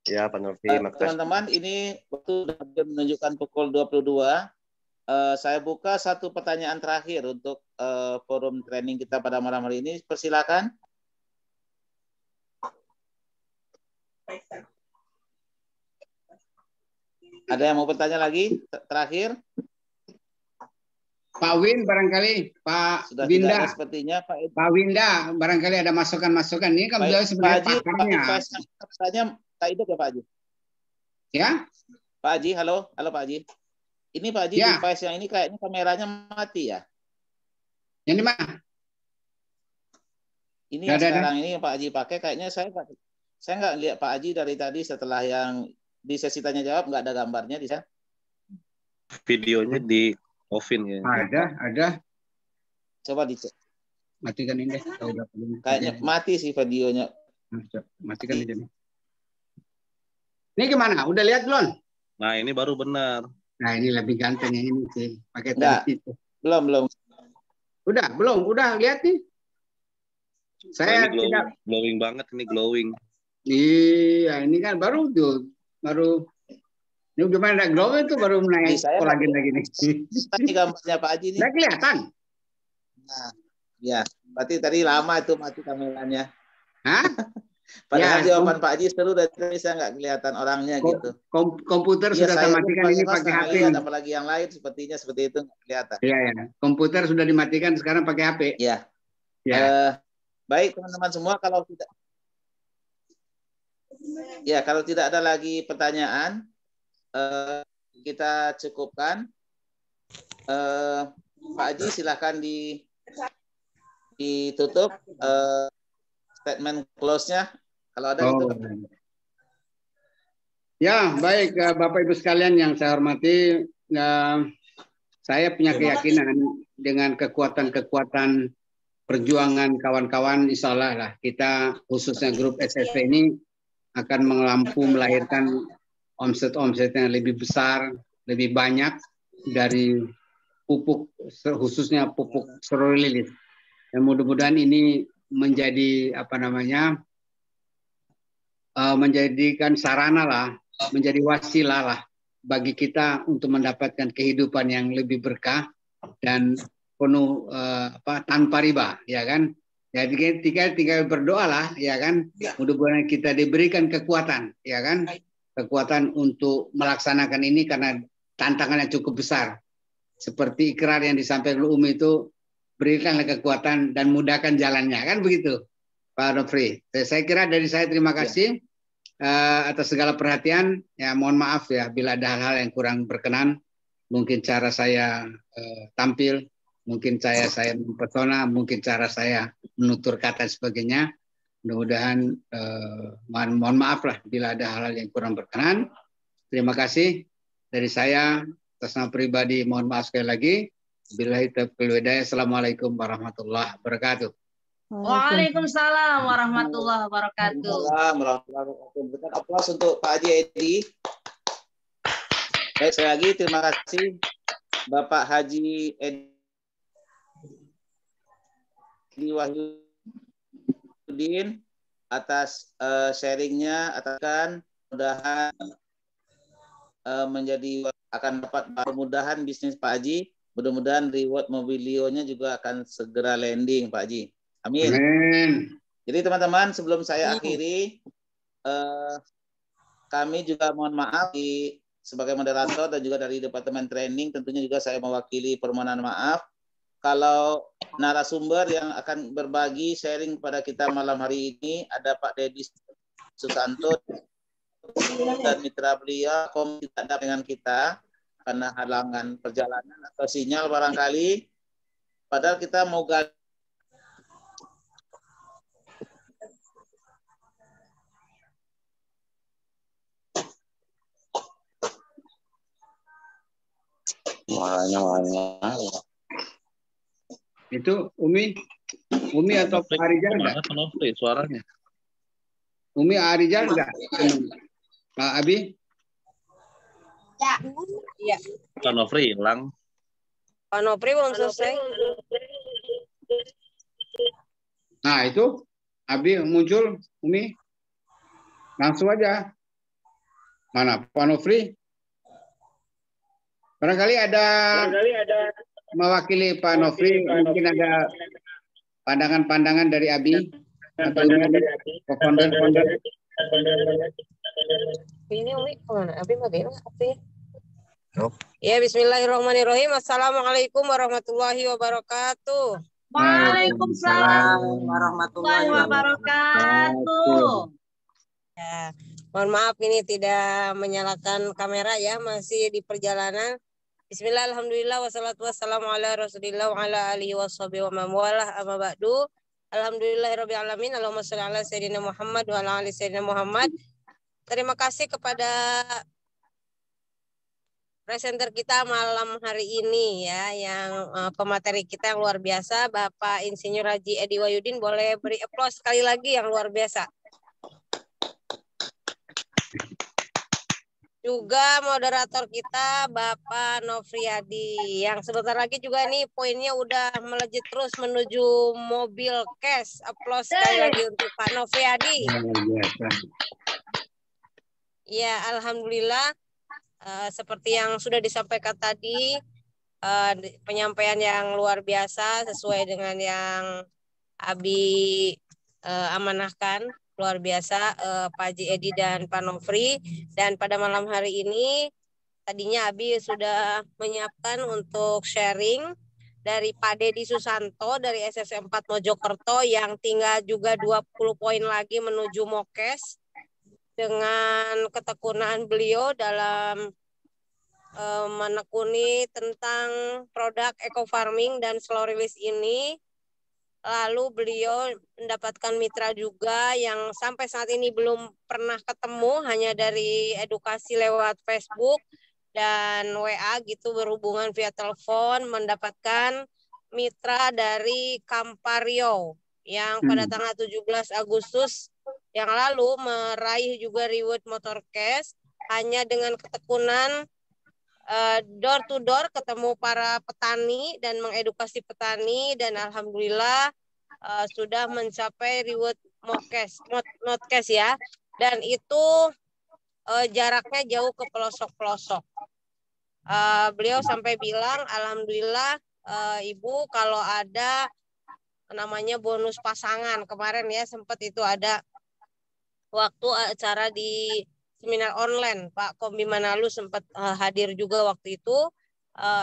Ya Pak Novi, makasih. Teman-teman, ini waktu sudah menunjukkan pukul 22. Saya buka satu pertanyaan terakhir untuk forum training kita pada malam hari ini. Persilakan. Ada yang mau bertanya lagi? Terakhir. Pak Win barangkali, Pak Sudah Winda. Sepertinya Pak Winda barangkali ada masukan-masukan. Ini kan beliau sebenarnya pakarnya. Katanya tak hidup ya Pak Haji? Ya? Pak Haji, halo Pak Haji. Ini Pak Haji, device yang ini kayaknya kameranya mati ya? Yang di mana? Ini yang sekarang ini Pak Haji pakai, kayaknya saya nggak lihat Pak Haji dari tadi setelah yang di sesi tanya jawab nggak ada gambarnya di sana. Videonya di offin ya. Ada. Coba dicek. Matikan ini. Kayaknya mati sih videonya. Matikan ini. Ini gimana? Udah lihat belum? Nah ini baru benar. Nah ini lebih ganteng yang ini sih. Pakai itu. Belum. Udah lihat nih. Saya tidak glowing banget ini glowing. Iya, ini kan baru ini gimana ada glow itu baru naik kolagen lagi nih. Tadi gambarnya Pak Haji ini. Nggak kelihatan. Nah, ya, berarti tadi lama itu mati kameranya. Hah? Padahal jawaban Pak Haji seru dan saya nggak kelihatan orangnya gitu. Komputer sudah dimatikan ini pakai HP. Apalagi yang lain sepertinya seperti itu nggak kelihatan. Iya. Komputer sudah dimatikan sekarang pakai HP. Iya. Baik teman-teman semua, kalau tidak ada lagi pertanyaan, kita cukupkan. Pak Haji silakan ditutup statement close-nya kalau ada gitu. Ya, baik Bapak Ibu sekalian yang saya hormati, saya punya keyakinan dengan kekuatan-kekuatan perjuangan kawan-kawan, insya Allah lah kita khususnya grup SSP ini akan mampu melahirkan omset-omset yang lebih besar, lebih banyak dari pupuk, khususnya pupuk selulolis. Dan mudah-mudahan ini menjadi menjadikan sarana lah, menjadi wasilah lah bagi kita untuk mendapatkan kehidupan yang lebih berkah dan penuh tanpa riba, ya kan? Jadi tinggal berdoa lah, ya kan? Mudah-mudahan kita diberikan kekuatan, ya kan? Kekuatan untuk melaksanakan ini karena tantangannya cukup besar. Seperti ikrar yang disampaikan Umi itu, berikanlah kekuatan dan mudahkan jalannya, kan begitu, Pak Nofri. Saya kira dari saya terima kasih atas segala perhatian. Ya, mohon maaf ya bila ada hal-hal yang kurang berkenan. Mungkin cara saya tampil, mungkin saya mempesona, mungkin cara saya menutur kata dan sebagainya. Mudah-mudahan mohon maaf lah bila ada hal-hal yang kurang berkenan. Terima kasih dari saya atas nama pribadi. Mohon maaf sekali lagi. Billahi taufiq wal hidayah. Assalamualaikum warahmatullahi wabarakatuh. Waalaikumsalam warahmatullahi wabarakatuh. Berikan aplaus untuk Pak Haji Edi. Baik, sekali lagi terima kasih Bapak Haji Edi Wahyudin atas sharingnya, ataskan mudahan akan dapat kemudahan bisnis Pak Haji. Mudah-mudahan reward mobilionya juga akan segera landing Pak Haji. Amin. Amin. Jadi teman-teman, sebelum saya akhiri, kami juga mohon maaf sebagai moderator dan juga dari Departemen Training, tentunya juga saya mewakili permohonan maaf kalau narasumber yang akan berbagi sharing pada kita malam hari ini ada Pak Dedi Susanto dan mitra beliau tidak ada dengan kita karena halangan perjalanan atau sinyal barangkali. Padahal kita mau gali. Itu Umi atau Pak Arijal enggak? Suaranya. Umi Arijal enggak? Pak Abi? Ya. Pak Nofri hilang. Pak Nofri belum selesai. Nah itu Abi muncul, Umi. Langsung aja. Mana Pak Nofri? Barangkali ada mewakili Pak Nofri, mungkin ada pandangan-pandangan dari Abi atau founder. Ini Umi kemana? Abi bagaimana? Ya, bismillahirrahmanirrahim. Assalamualaikum warahmatullahi wabarakatuh. Waalaikumsalam warahmatullahi wabarakatuh. Ya, mohon maaf ini tidak menyalakan kamera ya, masih di perjalanan. Bismillah, alhamdulillah, wassalatu wassalamu ala rasulillah wa ala alihi washabihi wa man walah, amma ba'du. Alhamdulillahirabbil alamin. Allahumma shalli ala sayyidina Muhammad wa ala ali sayyidina Muhammad. Terima kasih kepada presenter kita malam hari ini ya, yang pemateri kita yang luar biasa, Bapak Insinyur Haji Edi Wahyudin. Boleh beri aplaus sekali lagi yang luar biasa. Juga moderator kita Bapak Nofriyadi yang sebentar lagi juga nih poinnya udah melejit terus menuju mobil cash. Aplaus sekali lagi untuk Pak Nofriyadi. Ya, alhamdulillah seperti yang sudah disampaikan tadi, penyampaian yang luar biasa sesuai dengan yang Abi amanahkan. Luar biasa Pak Haji Edi dan Pak Nofri. Dan pada malam hari ini tadinya Abi sudah menyiapkan untuk sharing dari Pak Dedi Susanto dari SSM 4 Mojokerto yang tinggal juga 20 poin lagi menuju Mokes dengan ketekunan beliau dalam menekuni tentang produk eco farming dan slow release ini. Lalu beliau mendapatkan mitra juga yang sampai saat ini belum pernah ketemu, hanya dari edukasi lewat Facebook dan WA gitu, berhubungan via telepon, mendapatkan mitra dari Kampario yang pada tanggal 17 Agustus yang lalu meraih juga reward motorcast hanya dengan ketekunan door to door, ketemu para petani dan mengedukasi petani, dan alhamdulillah sudah mencapai reward notcast ya, dan itu jaraknya jauh ke pelosok-pelosok. Beliau sampai bilang alhamdulillah Ibu kalau ada namanya bonus pasangan, kemarin ya sempat itu ada waktu acara di seminar online, Pak Kombi Manalu sempat hadir juga waktu itu.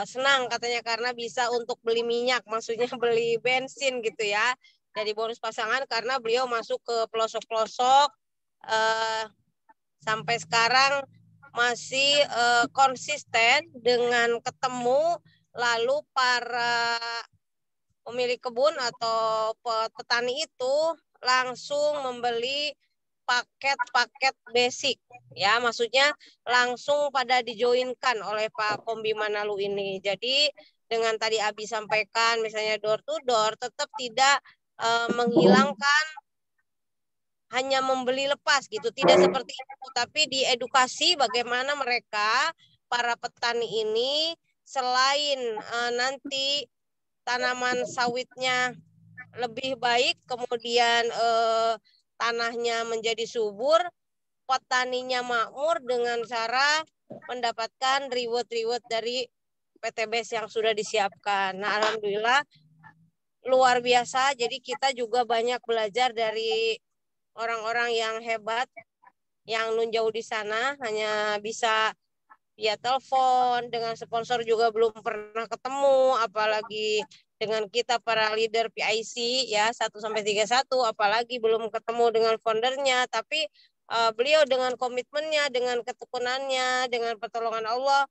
Senang katanya karena bisa untuk beli minyak, maksudnya beli bensin gitu ya. Jadi bonus pasangan karena beliau masuk ke pelosok-pelosok, sampai sekarang masih konsisten dengan ketemu, lalu para pemilik kebun atau petani itu langsung membeli paket-paket basic ya, maksudnya langsung pada dijoinkan oleh Pak Kombi Manalu ini. Jadi dengan tadi Abi sampaikan misalnya door to door tetap tidak menghilangkan hanya membeli lepas gitu, tidak seperti itu, tapi diedukasi bagaimana mereka para petani ini selain nanti tanaman sawitnya lebih baik, kemudian tanahnya menjadi subur, petaninya makmur dengan cara mendapatkan reward-reward dari PTBS yang sudah disiapkan. Nah, alhamdulillah luar biasa. Jadi kita juga banyak belajar dari orang-orang yang hebat yang nun jauh di sana, hanya bisa via telepon, dengan sponsor juga belum pernah ketemu, apalagi dengan kita para leader PIC ya 1-31, apalagi belum ketemu dengan foundernya, tapi beliau dengan komitmennya, dengan ketekunannya, dengan pertolongan Allah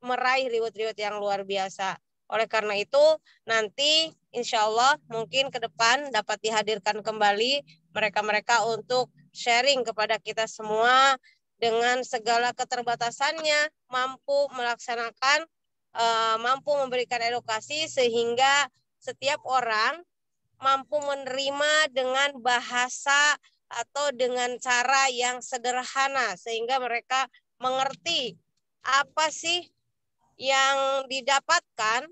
meraih reward-reward yang luar biasa. Oleh karena itu nanti insya Allah mungkin ke depan dapat dihadirkan kembali mereka-mereka untuk sharing kepada kita semua dengan segala keterbatasannya, mampu melaksanakan, mampu memberikan edukasi sehingga setiap orang mampu menerima dengan bahasa atau dengan cara yang sederhana sehingga mereka mengerti apa sih yang didapatkan.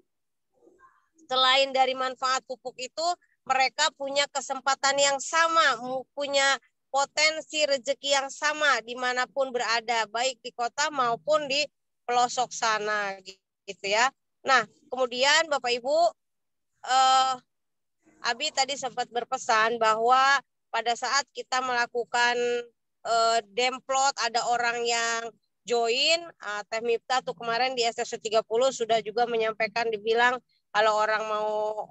Selain dari manfaat pupuk itu, mereka punya kesempatan yang sama, punya potensi rezeki yang sama dimanapun berada, baik di kota maupun di pelosok sana, gitu ya. Nah, kemudian Bapak Ibu, Abi tadi sempat berpesan bahwa pada saat kita melakukan demplot, ada orang yang join, Teh Mifta tuh kemarin di SSC 30 sudah juga menyampaikan, dibilang kalau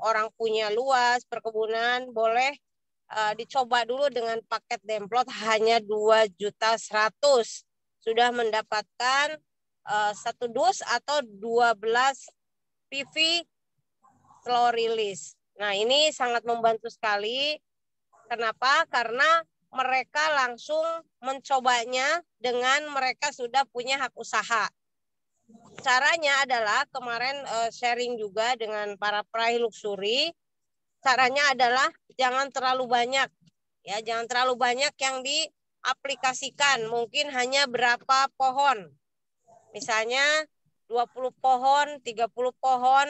orang punya luas perkebunan boleh dicoba dulu dengan paket demplot hanya 2.100.000 sudah mendapatkan 1 dus atau 12 PV slow release. Nah, ini sangat membantu sekali. Kenapa? Karena mereka langsung mencobanya dengan mereka sudah punya hak usaha. Caranya adalah kemarin sharing juga dengan para peraih luxury. Caranya adalah jangan terlalu banyak, ya, jangan terlalu banyak yang diaplikasikan. Mungkin hanya berapa pohon, misalnya 20 pohon, 30 pohon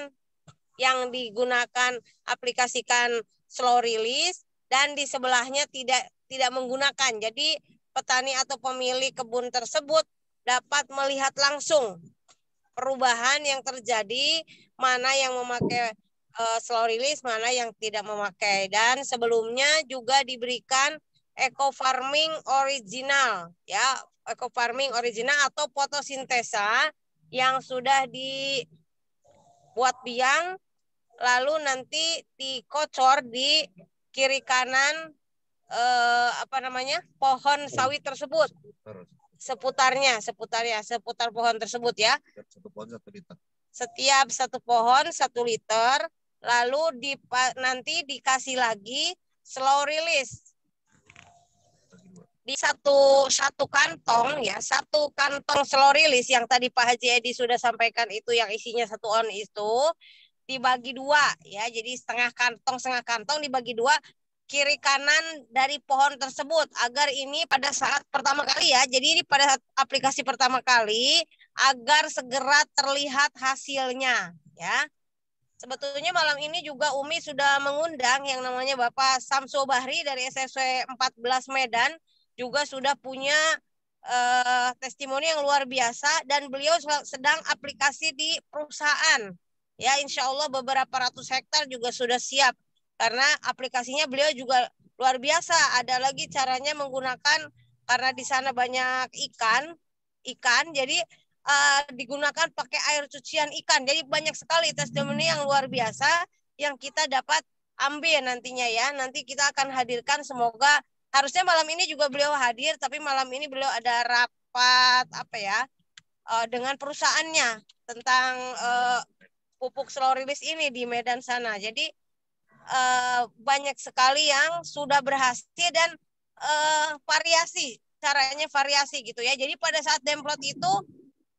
yang digunakan aplikasikan slow release, dan di sebelahnya tidak menggunakan. Jadi petani atau pemilik kebun tersebut dapat melihat langsung perubahan yang terjadi, mana yang memakai slow release, mana yang tidak memakai. Dan sebelumnya juga diberikan eco farming original, ya, eco farming original atau fotosintesa yang sudah dibuat biang, lalu nanti dikocor di kiri kanan pohon sawit tersebut. seputar pohon tersebut ya. Satu pohon 1 liter. Setiap 1 pohon 1 liter, lalu nanti dikasih lagi slow release di satu kantong ya, 1 kantong slow release yang tadi Pak Haji Edi sudah sampaikan itu yang isinya 1 on itu dibagi 2 ya, jadi setengah kantong dibagi 2 kiri kanan dari pohon tersebut agar ini pada saat pertama kali ya, jadi ini pada saat aplikasi pertama kali agar segera terlihat hasilnya ya. Sebetulnya malam ini juga Umi sudah mengundang yang namanya Bapak Samsul Bahri dari SSW 14 Medan, juga sudah punya testimoni yang luar biasa dan beliau sedang aplikasi di perusahaan. Ya, insya Allah beberapa ratus hektar juga sudah siap karena aplikasinya beliau juga luar biasa. Ada lagi caranya menggunakan karena di sana banyak ikan, jadi digunakan pakai air cucian ikan. Jadi banyak sekali testimoni yang luar biasa yang kita dapat ambil nantinya ya. Nanti kita akan hadirkan, semoga harusnya malam ini juga beliau hadir, tapi malam ini beliau ada rapat dengan perusahaannya tentang pupuk slow release ini di Medan sana. Jadi banyak sekali yang sudah berhasil dan caranya variasi gitu ya. Jadi pada saat demplot itu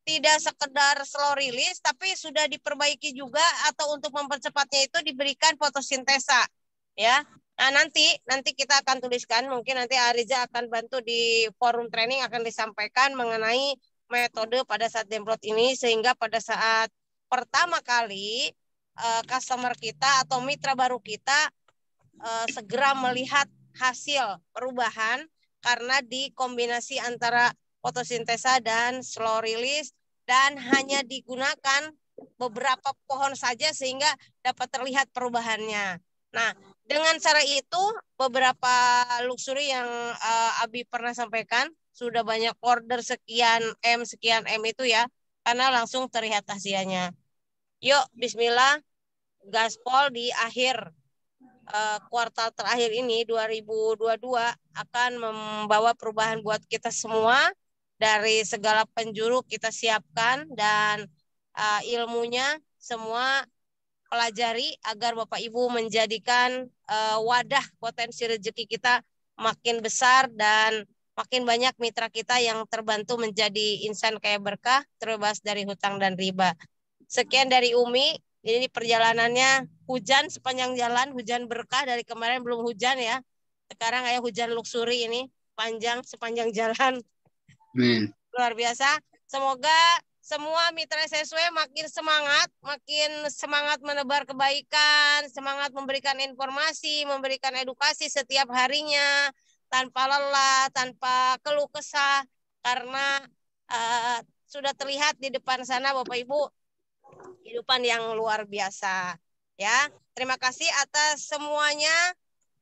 tidak sekedar slow release, tapi sudah diperbaiki juga atau untuk mempercepatnya itu diberikan fotosintesa ya. Nah nanti kita akan tuliskan, mungkin nanti Ariza akan bantu di forum training akan disampaikan mengenai metode pada saat demplot ini, sehingga pada saat pertama kali customer kita atau mitra baru kita segera melihat hasil perubahan karena dikombinasi antara fotosintesa dan slow release, dan hanya digunakan beberapa pohon saja sehingga dapat terlihat perubahannya. Nah, dengan cara itu beberapa luxury yang Abi pernah sampaikan sudah banyak order sekian M itu ya, karena langsung terlihat hasilnya. Yuk, bismillah, gaspol di akhir kuartal terakhir ini 2022 akan membawa perubahan buat kita semua. Dari segala penjuru kita siapkan dan ilmunya semua pelajari agar Bapak Ibu menjadikan wadah potensi rezeki kita makin besar dan makin banyak mitra kita yang terbantu menjadi insan kaya berkah, terbebas dari hutang dan riba. Sekian dari Umi. Ini perjalanannya hujan sepanjang jalan, hujan berkah, dari kemarin belum hujan ya. Sekarang kayak hujan luxury ini, panjang sepanjang jalan. Luar biasa. Semoga semua mitra SSW makin semangat menebar kebaikan, semangat memberikan informasi, memberikan edukasi setiap harinya, tanpa lelah, tanpa keluh kesah, karena sudah terlihat di depan sana Bapak Ibu kehidupan yang luar biasa ya. Terima kasih atas semuanya,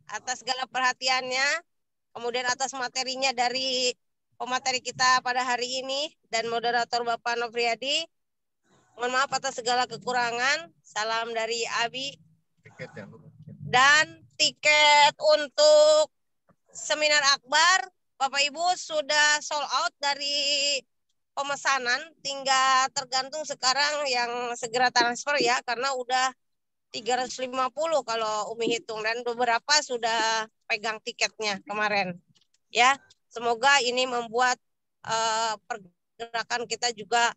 atas segala perhatiannya, kemudian atas materinya dari pemateri kita pada hari ini dan moderator Bapak Nofriyadi. Mohon maaf atas segala kekurangan. Salam dari Abi. Dan tiket untuk seminar akbar Bapak Ibu sudah sold out dari pemesanan, tinggal tergantung sekarang yang segera transfer ya, karena udah 350 kalau Umi hitung, dan beberapa sudah pegang tiketnya kemarin ya. Semoga ini membuat pergerakan kita juga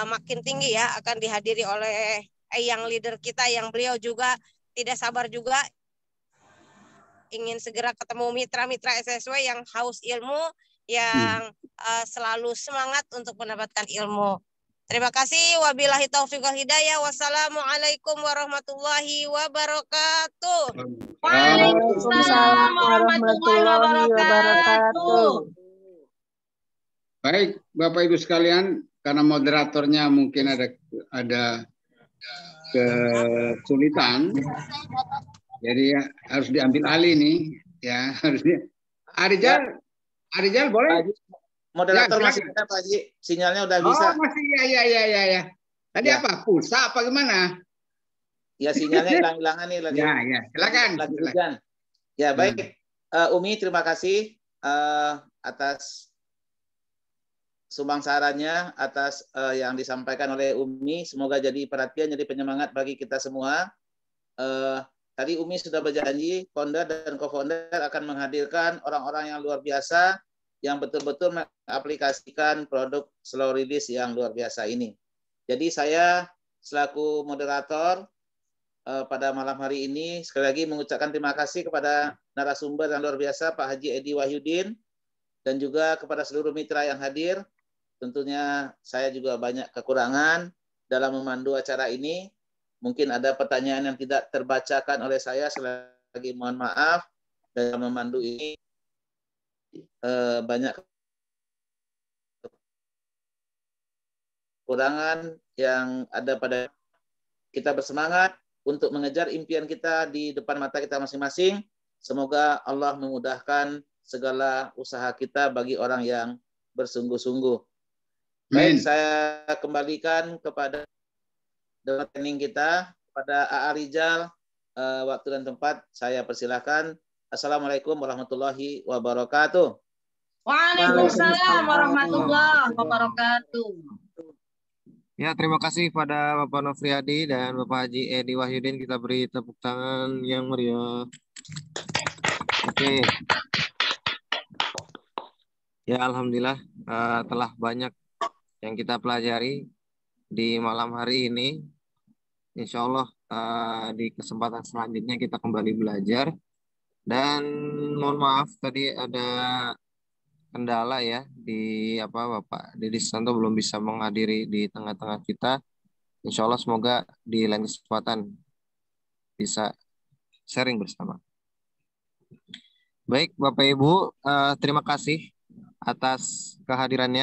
makin tinggi ya, akan dihadiri oleh yang leader kita yang beliau juga tidak sabar juga ingin segera ketemu mitra-mitra SSW yang haus ilmu, yang selalu semangat untuk mendapatkan ilmu. Terima kasih. Wabillahi taufiq wal hidayah. Wassalamualaikum warahmatullahi wabarakatuh. Waalaikumsalam warahmatullahi wabarakatuh. Baik, Bapak Ibu sekalian, karena moderatornya mungkin ada kesulitan, jadi harus diambil alih nih, ya harusnya. Arijal boleh? Moderator ya, masih ada Pak Haji, sinyalnya udah bisa. Oh masih, ya. Tadi ya. Apa? Pulsa apa gimana? Ya sinyalnya hilang-hilangan nih lagi. Ya, silakan. Lagi hujan. Ya baik, Umi terima kasih atas sumbang sarannya atas yang disampaikan oleh Umi. Semoga jadi perhatian, jadi penyemangat bagi kita semua. Tadi Umi sudah berjanji, founder dan co-founder akan menghadirkan orang-orang yang luar biasa yang betul-betul mengaplikasikan produk slow release yang luar biasa ini. Jadi saya selaku moderator pada malam hari ini sekali lagi mengucapkan terima kasih kepada narasumber yang luar biasa Pak Haji Edi Wahyudin dan juga kepada seluruh mitra yang hadir. Tentunya saya juga banyak kekurangan dalam memandu acara ini. Mungkin ada pertanyaan yang tidak terbacakan oleh saya, sekali lagi mohon maaf. Dalam memandu ini banyak kekurangan yang ada pada kita. Bersemangat untuk mengejar impian kita di depan mata kita masing-masing. Semoga Allah memudahkan segala usaha kita bagi orang yang bersungguh-sungguh. Baik, saya kembalikan kepada training kita, kepada AA Rijal, waktu dan tempat saya persilahkan. Assalamualaikum warahmatullahi wabarakatuh. Waalaikumsalam warahmatullahi wabarakatuh. Ya, terima kasih pada Bapak Nofriyadi dan Bapak Haji Edi Wahyudin. Kita beri tepuk tangan yang meriah. Oke. Ya, alhamdulillah telah banyak yang kita pelajari di malam hari ini. Insya Allah di kesempatan selanjutnya kita kembali belajar. Dan mohon maaf tadi ada kendala ya di Bapak Didi Susanto belum bisa menghadiri di tengah-tengah kita. Insya Allah semoga di lain kesempatan bisa sharing bersama. Baik Bapak Ibu, terima kasih atas kehadirannya.